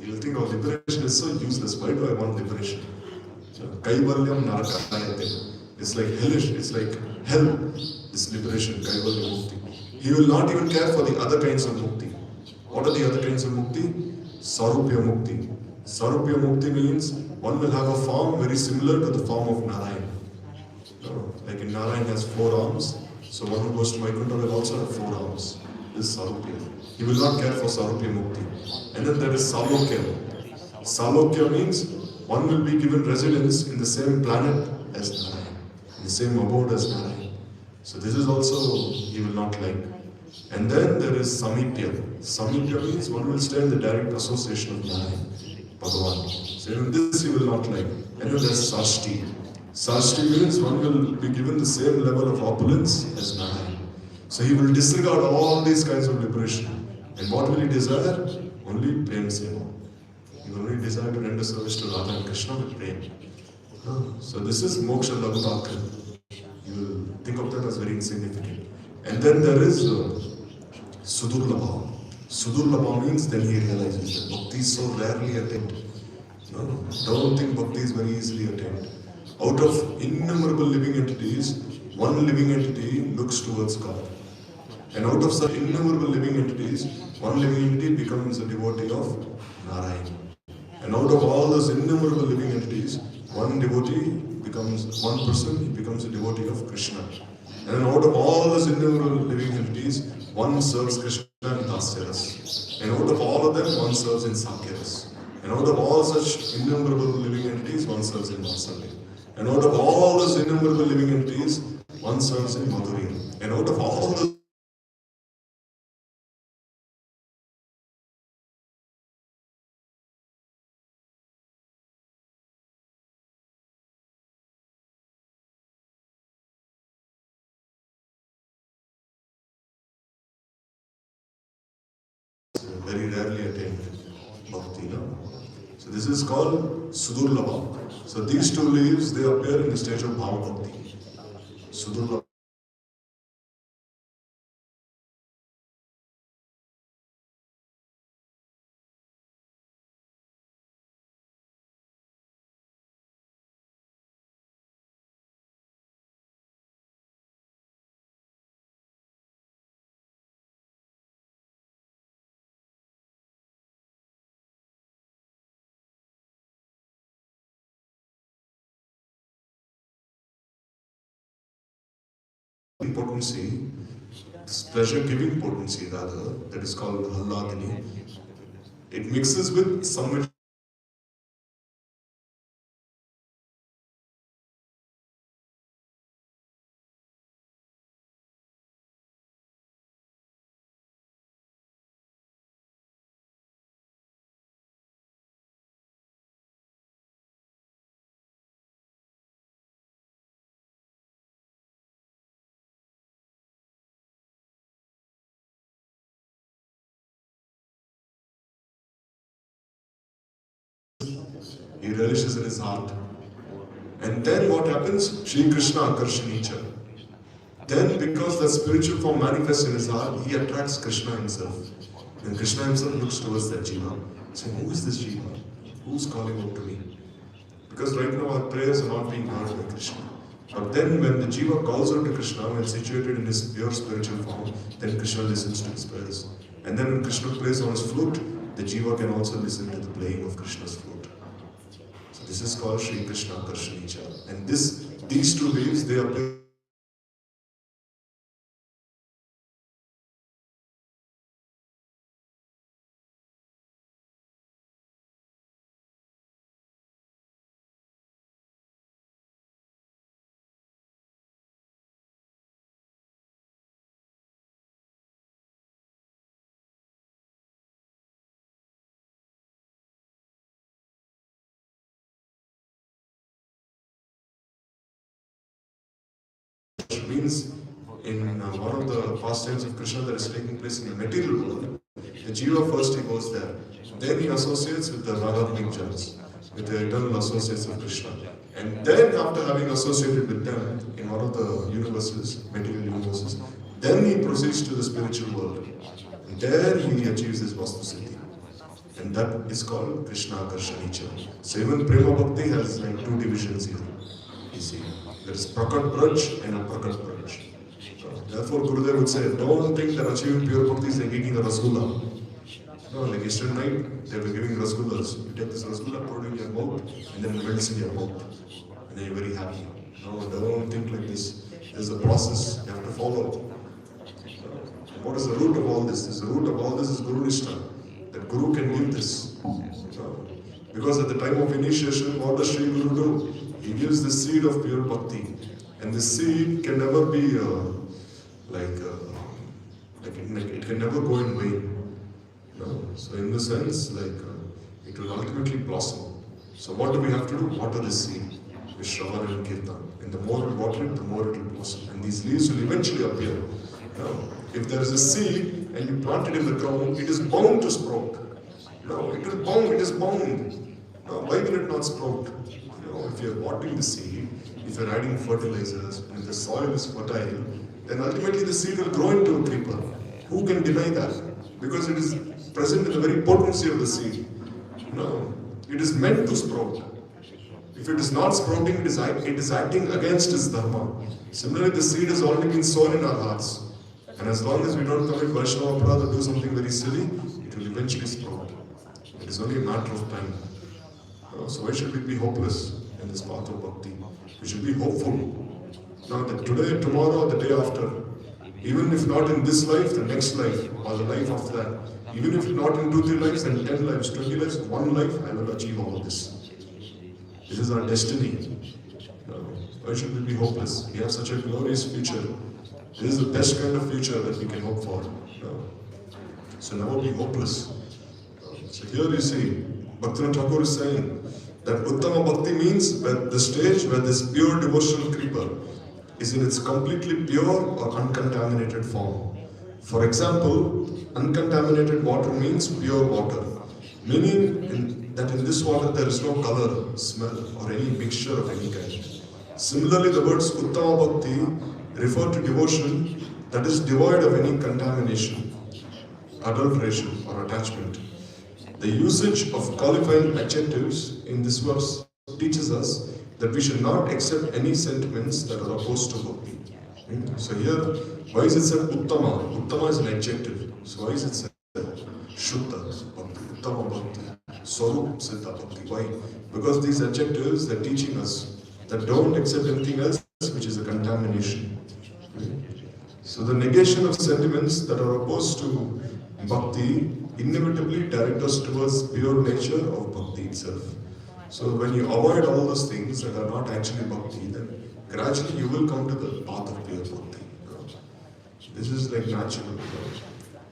He'll think, oh, liberation is so useless, why do I want liberation? Kaivalyam Narakayate. It's like hellish, it's like hell, this liberation, Kaivalya Mukti. He will not even care for the other kinds of mukti. What are the other kinds of mukti? Sarupya Mukti. Sarupya Mukti means one will have a form very similar to the form of Narayan. Like in Narayan has 4 arms, so one who goes to Vaikuntha will also have 4 arms. This is Sarupya. He will not care for Sarupya Mukti. And then there is Salokya. Salokya means one will be given residence in the same planet as Narayan, in the same abode as Narayan. So this is also he will not like. And then there is Samipya. Samipya means one will stay in the direct association of Narayan, Bhagavan. So even this he will not like. And then there is Sashti. Sashti means one will be given the same level of opulence as Narayan. So he will disregard all these kinds of liberation. And what will he desire? Only Prem Seva. He will only desire to render service to Radha and Krishna with Prem. So this is Moksha Lagutakrit. You will think of that as very insignificant. And then there is Sudurlabha. Sudurlabha means then he realizes that Bhakti is so rarely attained. No, don't think Bhakti is very easily attained. Out of innumerable living entities, one living entity looks towards God. And out of such innumerable living entities, one living entity becomes a devotee of Narayan. And out of all those innumerable living entities, one person, he becomes a devotee of Krishna. And then out of all those innumerable living entities, one serves Krishna in Dasyaras. And out of all of them, one serves in Sakyaras. And out of all such innumerable living entities, one serves in Vatsalya. And out of all those innumerable living entities, one serves in Madhurya. And out of all those very rarely attained. Bhakti. No? So this is called Sudurlabha. So these two leaves, they appear in the stage of Bhava Bhakti. Sudurlabha. Potency, this pleasure-giving potency rather, that is called Halladini. It mixes with some he relishes in his heart. And then what happens? Shri Krishna Akarshanicha. Then because the spiritual form manifests in his heart, he attracts Krishna himself. And Krishna himself looks towards that jiva, saying, who is this jiva? Who's calling out to me? Because right now our prayers are not being heard by Krishna. But then when the jiva calls out to Krishna, when situated in his pure spiritual form, then Krishna listens to his prayers. And then when Krishna plays on his flute, the jiva can also listen to the playing of Krishna's flute. So this is called Shri Krishna Akarshanicha. And these two waves, they appear. Means in one of the pastimes of Krishna that is taking place in the material world, the jiva first he goes there, then he associates with the Radhatmik jans, with the eternal associates of Krishna, and then after having associated with them in one of the universes, material universes, then he proceeds to the spiritual world, and there he achieves his Vastu Siddhi, and that is called Krishna Akarshanicha. So even Prema Bhakti has like two divisions here, you see. There is Prakat Braj and Aprakat Braj. Therefore, Gurudev would say, don't think that achieving pure bhakti is like eating a rasgulla. No, like yesterday night, they were giving rasgullas. You take this rasgulla, put it in your mouth, and then it melts in your mouth. And then you're very happy. No, don't think like this. There's a process you have to follow. What is the root of all this? The root of all this is Guru Nishtha. That Guru can give this. Because at the time of initiation, what does Sri Guru do? He gives the seed of pure bhakti, and the seed can never be it can never go in vain. No? So in the sense, it will ultimately blossom. So what do we have to do? Water the seed with Shravan and Kirtan. And the more we water it, the more it will blossom. And these leaves will eventually appear. If there is a seed and you plant it in the ground, it is bound to sprout. No, it will bound. It is bound. No, why will it not sprout? If you are watering the seed, if you are adding fertilizers, and if the soil is fertile, then ultimately the seed will grow into a creeper. Who can deny that? Because it is present in the very potency of the seed. No, it is meant to sprout. If it is not sprouting, it is acting against its dharma. Similarly, the seed has already been sown in our hearts. And as long as we don't commit Vaishnava Aparadha or do something very silly, it will eventually sprout. It is only a matter of time. So why should we be hopeless in this path of bhakti? We should be hopeful. Now that today, tomorrow, the day after, even if not in this life, the next life, or the life after that, even if not in 2, 3 lives, then 10 lives, 20 lives, 1 life, I will achieve all of this. This is our destiny. Why should we be hopeless? We have such a glorious future. This is the best kind of future that we can hope for. So never be hopeless. So here you see, Bhaktivinoda Thakur is saying that Uttama Bhakti means that the stage where this pure devotional creeper is in its completely pure or uncontaminated form. For example, uncontaminated water means pure water. Meaning that in this water there is no color, smell, or any mixture of any kind. Similarly, the words Uttama Bhakti refer to devotion that is devoid of any contamination, adulteration, or attachment. The usage of qualifying adjectives in this verse teaches us that we should not accept any sentiments that are opposed to Bhakti. So here, why is it said Uttama? Uttama is an adjective. So why is it said Shuddha Bhakti, Uttama Bhakti, Swarup Siddha Bhakti? Why? Because these adjectives are teaching us that don't accept anything else which is a contamination. So the negation of sentiments that are opposed to Bhakti inevitably direct us towards pure nature of Bhakti itself. So when you avoid all those things that are not actually Bhakti, then gradually you will come to the path of pure Bhakti. This is like natural.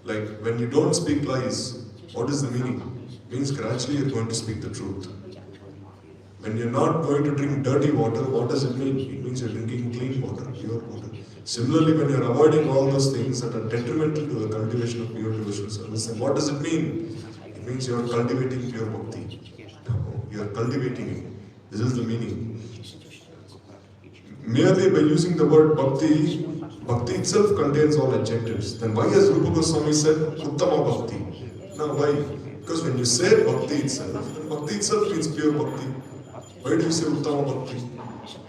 Like when you don't speak lies, what is the meaning? It means gradually you're going to speak the truth. When you're not going to drink dirty water, what does it mean? It means you're drinking clean water, pure water. Similarly, when you're avoiding all those things that are detrimental to the cultivation of pure devotional service, then what does it mean? It means you're cultivating pure Bhakti. You're cultivating it. This is the meaning. Merely by using the word Bhakti, Bhakti itself contains all adjectives. Then why has Rupa Goswami said Uttama Bhakti? Now why? Because when you say Bhakti itself, then Bhakti itself means pure Bhakti. Why do you say Uttama Bhakti?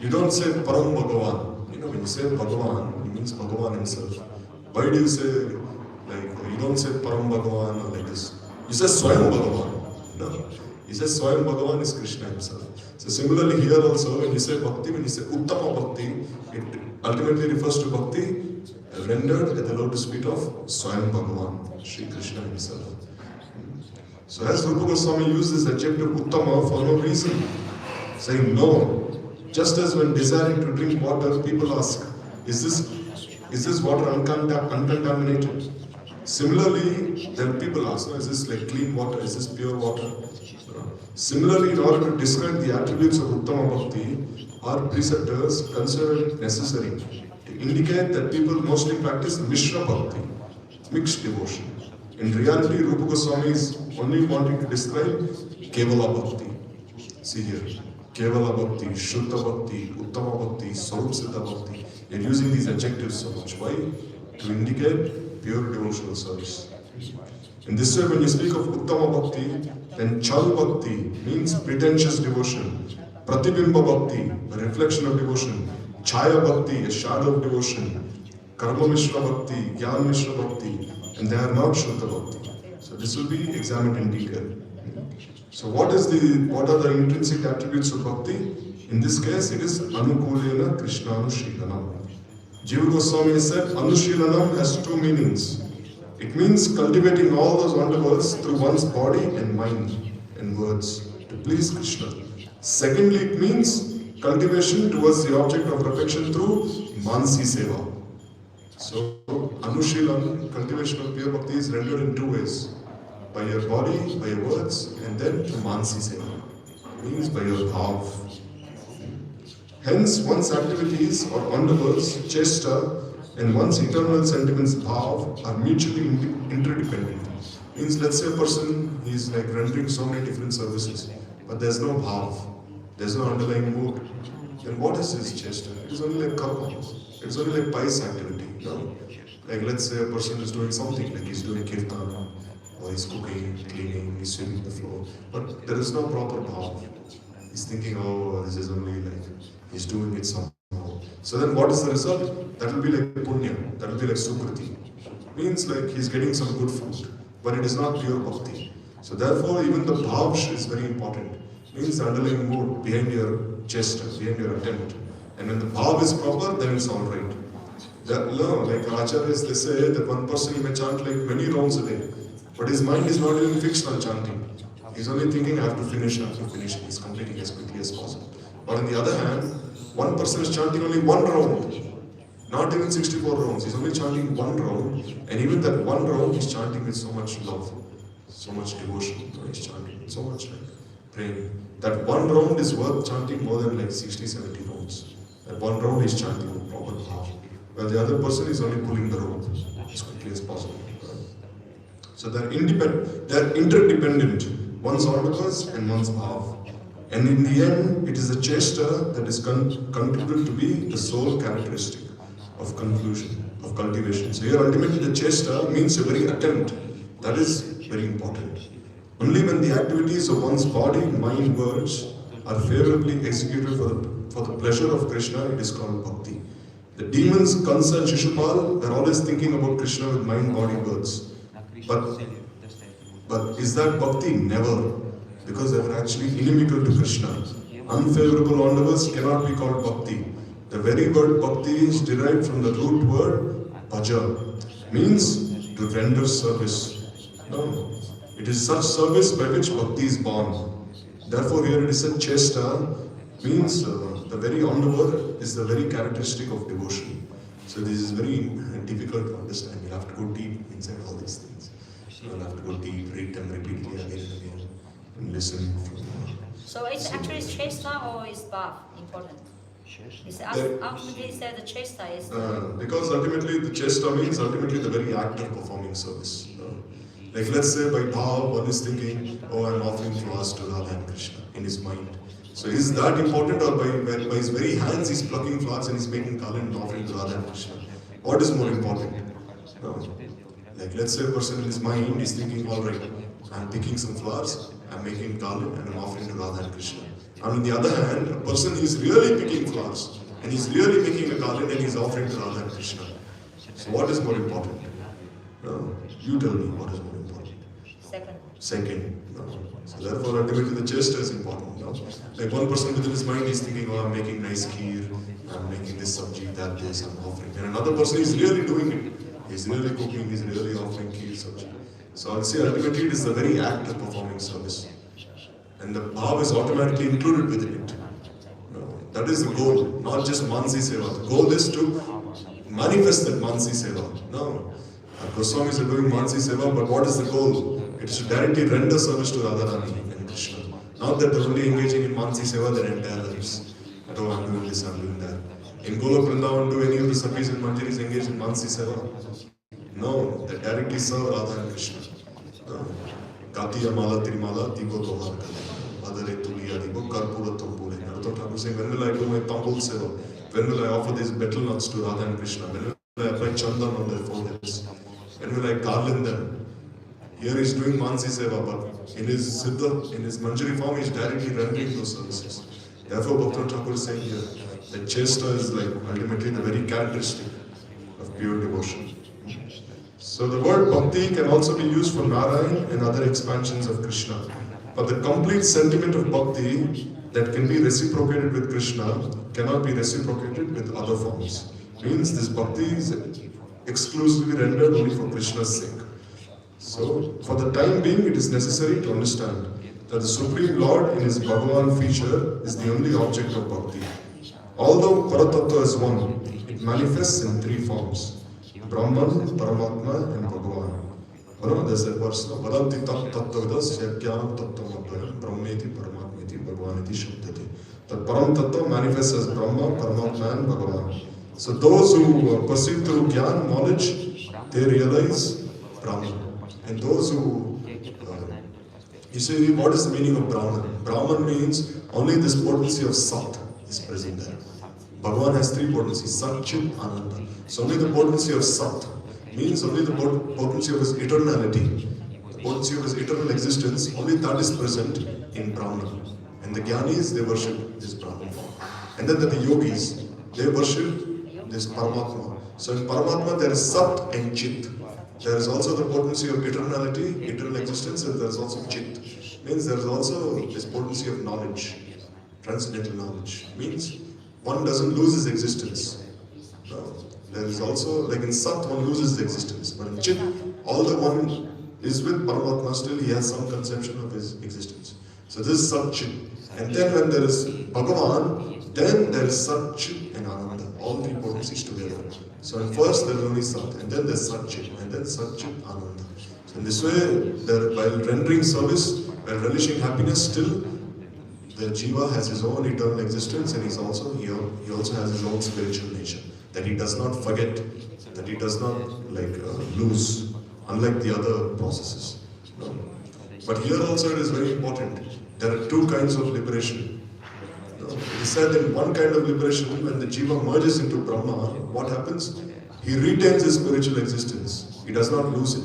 You don't say Param Bhagavan. When you say Bhagavan, it means Bhagavan himself. Why do you say, you don't say Param Bhagavan or like this? You say Swayam Bhagavan. No. You say Swayam Bhagavan is Krishna himself. So similarly here also, when you say Bhakti, when you say Uttama Bhakti, it ultimately refers to Bhakti rendered at the lotus feet of Swayam Bhagavan, Sri Krishna himself. So as Rupa Goswami used this adjective Uttama for no reason, saying no. Just as when desiring to drink water, people ask, is this water uncontaminated? Similarly, then people ask, is this like clean water? Is this pure water? Similarly, in order to describe the attributes of Uttama Bhakti, our preceptors consider it necessary to indicate that people mostly practice Mishra Bhakti, mixed devotion. In reality, Rupa Goswami is only wanting to describe Kevala Bhakti. See here. Kevala Bhakti, Shuddha Bhakti, Uttama Bhakti, Swarup Siddha Bhakti. They're using these adjectives so much. Why? To indicate pure devotional service. In this way, when you speak of Uttama Bhakti, then Chal Bhakti means pretentious devotion. Pratibimba Bhakti, a reflection of devotion. Chaya Bhakti, a shadow of devotion. Karma Mishra Bhakti, Gyan Mishra Bhakti, and they are not Shuddha Bhakti. So this will be examined in detail. So what are the intrinsic attributes of Bhakti? In this case, it is Anukulena Krishna Anushilanam. Jiva Goswami said Anushilanam has two meanings. It means cultivating all those wonders through one's body and mind and words to please Krishna. Secondly, it means cultivation towards the object of affection through Mansi Seva. So Anushilan, cultivation of pure Bhakti is rendered in two ways. By your body, by your words, and then to Mansi Seva. Means by your bhav. Hence, one's activities or endeavors, chesta, and one's internal sentiments, bhav, are mutually interdependent. Means, let's say a person is like rendering so many different services, but there's no bhav, there's no underlying mood. Then what is his chesta? It is only like karma. It's only like pious activity. No? Like let's say a person is doing something, like he's doing kirtan, or he's cooking, cleaning, he's sweeping the floor, but there is no proper bhav. He's thinking, oh, this is only like, he's doing it somehow. So then what is the result? That will be like punya, that will be like sukriti. Means like he's getting some good food, but it is not pure bhakti. So therefore even the bhav is very important. Means the underlying mood behind your chest, behind your attempt. And when the bhav is proper, then it's alright. Like acharyas, they say that one person may chant like many rounds a day, but his mind is not even fixed on chanting. He's only thinking, I have to finish. He's completing as quickly as possible. But on the other hand, one person is chanting only one round, not even 64 rounds. He's only chanting one round, and even that one round he's chanting with so much love, so much devotion. He's chanting so much like praying. That one round is worth chanting more than like 60, 70 rounds. That one round is chanting with proper bhav. While the other person is only pulling the rope as quickly as possible. So they're independent, they're interdependent. one's onlookers and one's bhav. And in the end, it is a chesta that is concluded to be the sole characteristic of conclusion, of cultivation. So here ultimately the chesta means a very attempt. That is very important. Only when the activities of one's body, mind, words are favorably executed for the pleasure of Krishna, it is called bhakti. The demons, Kansa and Shishupal were always thinking about Krishna with mind, body, words. But is that bhakti? Never. Because they were actually inimical to Krishna. Unfavorable onlookers cannot be called bhakti. The very word bhakti is derived from the root word bhaja, means to render service. No, it is such service by which bhakti is born. Therefore here it is a chesta, means the very onlooker is the very characteristic of devotion. So this is very difficult to understand. You have to go deep inside all these things. You will have to go deep, read them repeatedly again and again, and listen. So it's actually chesta or is bhav important? Ultimately said the chesta is... because ultimately the chesta means ultimately the very act of performing service. Like let's say by bhav one is thinking, oh I'm offering flowers to Radha and Krishna in his mind. So is that important, or by his very hands he's plucking flowers and he's making kala and offering to Radha and Krishna? What is more important? No. Like let's say a person in his mind is thinking, alright, I'm picking some flowers, I'm making kala and I'm offering to Radha and Krishna. And on the other hand, a person is really picking flowers and he's really making a kala and he's offering to Radha and Krishna. So what is more important? No. You tell me what is more important. Second. No. So therefore ultimately the chesta is important. No? Like one person within his mind is thinking, oh I'm making nice kheer, I'm making this sabji, that this, I'm offering. And another person is really doing it. He's really cooking, he's really offering kheer, sabji. So I'll say ultimately it is the very act of performing service. And the bhav is automatically included within it. No. That is the goal, not just mansi seva. The goal is to manifest that mansi seva. No. Goswamis are doing mansi seva, but what is the goal? It is to directly render service to Radharani and Krishna. Not that they're only engaging in mansi seva their entire lives. That, oh, I'm doing this, I'm doing that. In Golok Vrindavan, do any of the Sakis and Manjaris engage in mansi seva? No, they directly serve Radha and Krishna. No. Katiya mala tirimala tibo tohar kale. Adare tuliya dibo karpura tumpule. Narottam Thakur saying, when will I do my tambul seva? When will I offer these betel nuts to Radha and Krishna? When will I apply chandan on their foreheads? When will I garland them? Here he is doing mansi seva, but in his siddha, in his manjari form, he is directly rendering those services. Therefore, Bhakti Thakur is saying here that chesta is like ultimately the very characteristic of pure devotion. So the word bhakti can also be used for Narayan and other expansions of Krishna. But the complete sentiment of bhakti that can be reciprocated with Krishna cannot be reciprocated with other forms. Means this bhakti is exclusively rendered only for Krishna's sake. So, for the time being, it is necessary to understand that the Supreme Lord in his Bhagavan feature is the only object of bhakti. Although Paratattva is one, it manifests in three forms: Brahman, Paramatma, and Bhagavan. Well, there's a verse, Vadanti Tattvavidas Yagyam Tattvamadvayam Brahmeti Paramatmeti Bhagavaniti Shabdati. That Param Tattva manifests as Brahma, Paramatma, and Bhagavan. So those who perceive through Gyan, knowledge, they realize Brahman. And those who, you see, what is the meaning of Brahman? Brahman means only this potency of Sat is present there. Bhagavan has three potencies, Sat, Chit, Ananda. So only the potency of Sat means only the potency of his eternality. The potency of his eternal existence, only that is present in Brahman. And the Jnanis, they worship this Brahman form. And then the yogis, they worship this Paramatma. So in Paramatma there is Sat and Chit. There is also the potency of eternality, eternal existence, and there is also Chit. Means there is also this potency of knowledge, transcendental knowledge. Means one doesn't lose his existence. No. There is also, like in Sat, one loses his existence. But in Chit, although one is with Paramatma still, he has some conception of his existence. So this is Sat Chit. And then when there is Bhagavan, then there is Sat Chit and Ananda. All three potencies together. So in first there is only Sat, and then there is Sat Chit, and then Sat Chit Ananda. So in this way, while rendering service, while relishing happiness, still the jiva has his own eternal existence, and he also has his own spiritual nature that he does not forget, that he does not lose, unlike the other processes. No? But here also it is very important. There are two kinds of liberation. He said in one kind of liberation, when the jiva merges into Brahma, what happens? He retains his spiritual existence. He does not lose it.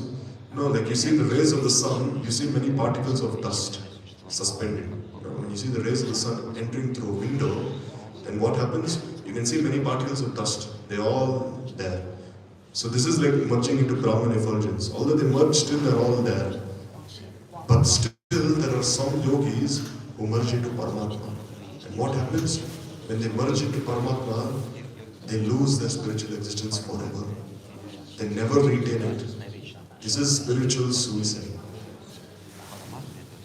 No, like you see the rays of the sun, you see many particles of dust suspended. When you see the rays of the sun entering through a window, then what happens? You can see many particles of dust. They're all there. So this is like merging into Brahman effulgence. Although they merge, still they're all there. But still there are some yogis who merge into Paramatma. And what happens? When they merge into Paramatma, they lose their spiritual existence forever. They never retain it. This is spiritual suicide.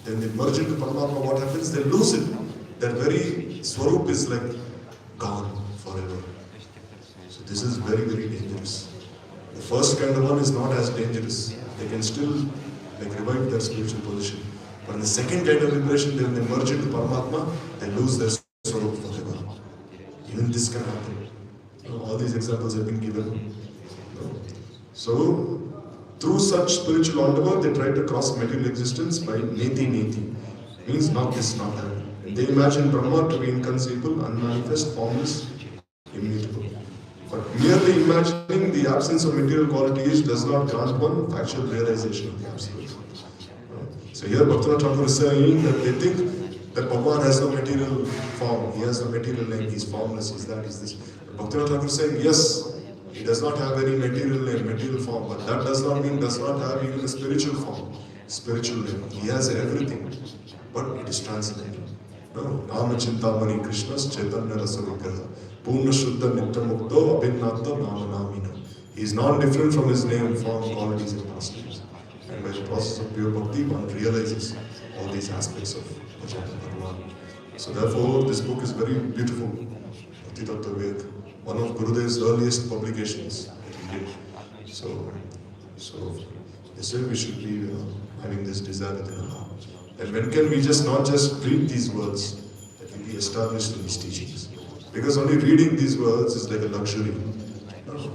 Then they merge into Paramatma, what happens? They lose it. Their very swarup is like gone forever. So this is very, very dangerous. The first kind of one is not as dangerous. They can still like revive their spiritual position. But in the second kind of liberation, when they merge into Paramatma, they lose their swarup forever. Even this can happen. All these examples have been given. So, through such spiritual endeavor, they try to cross material existence by neti. Means not this, not that. They imagine Brahma to be inconceivable, unmanifest, formless, immutable. But merely imagining the absence of material qualities does not grant one factual realization of the Absolute. So here Bhaktivinoda Thakur is saying that they think that Bhagavan has no material form, he has no material name, he is formless, he is that, he is this. But Bhaktivinoda Thakur is saying, yes, he does not have any material name, material form, but that does not mean does not have even a spiritual form, spiritual name. He has everything, but it is transcendental. No, Nama Chintamani Krishna's Chaitanya Rasa Vigraha. Purna Shuddha Nitya Mukto Abhinnatta Nama Namina. He is non-different from his name, form, qualities and pastimes. And by the process of pure bhakti, one realizes all these aspects of Bhagavan. So therefore, this book is very beautiful. Bhakti Tattva Ved, one of Gurudev's earliest publications that he did. So they said we should be having this desire within our heart. And when can we just not just read these words, that we be established in these teachings? Because only reading these words is like a luxury. No.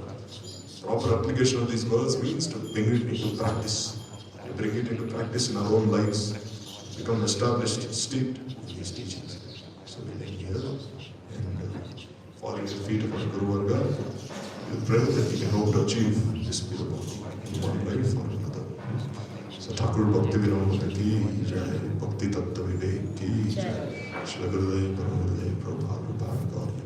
Proper application of these words means to bring it into practice. To bring it into practice in our own lives. Become established, steeped in these teachings. So we lay here and fall at the feet of our Guru Varga with prayer that we can hope to achieve this pure bhakti in one life or another. So Thakur Bhaktivedanta ki jai, Bhakti Tattva Vivek ki jai, Shri Gurudev Paragurudev Prabhupada Gauri.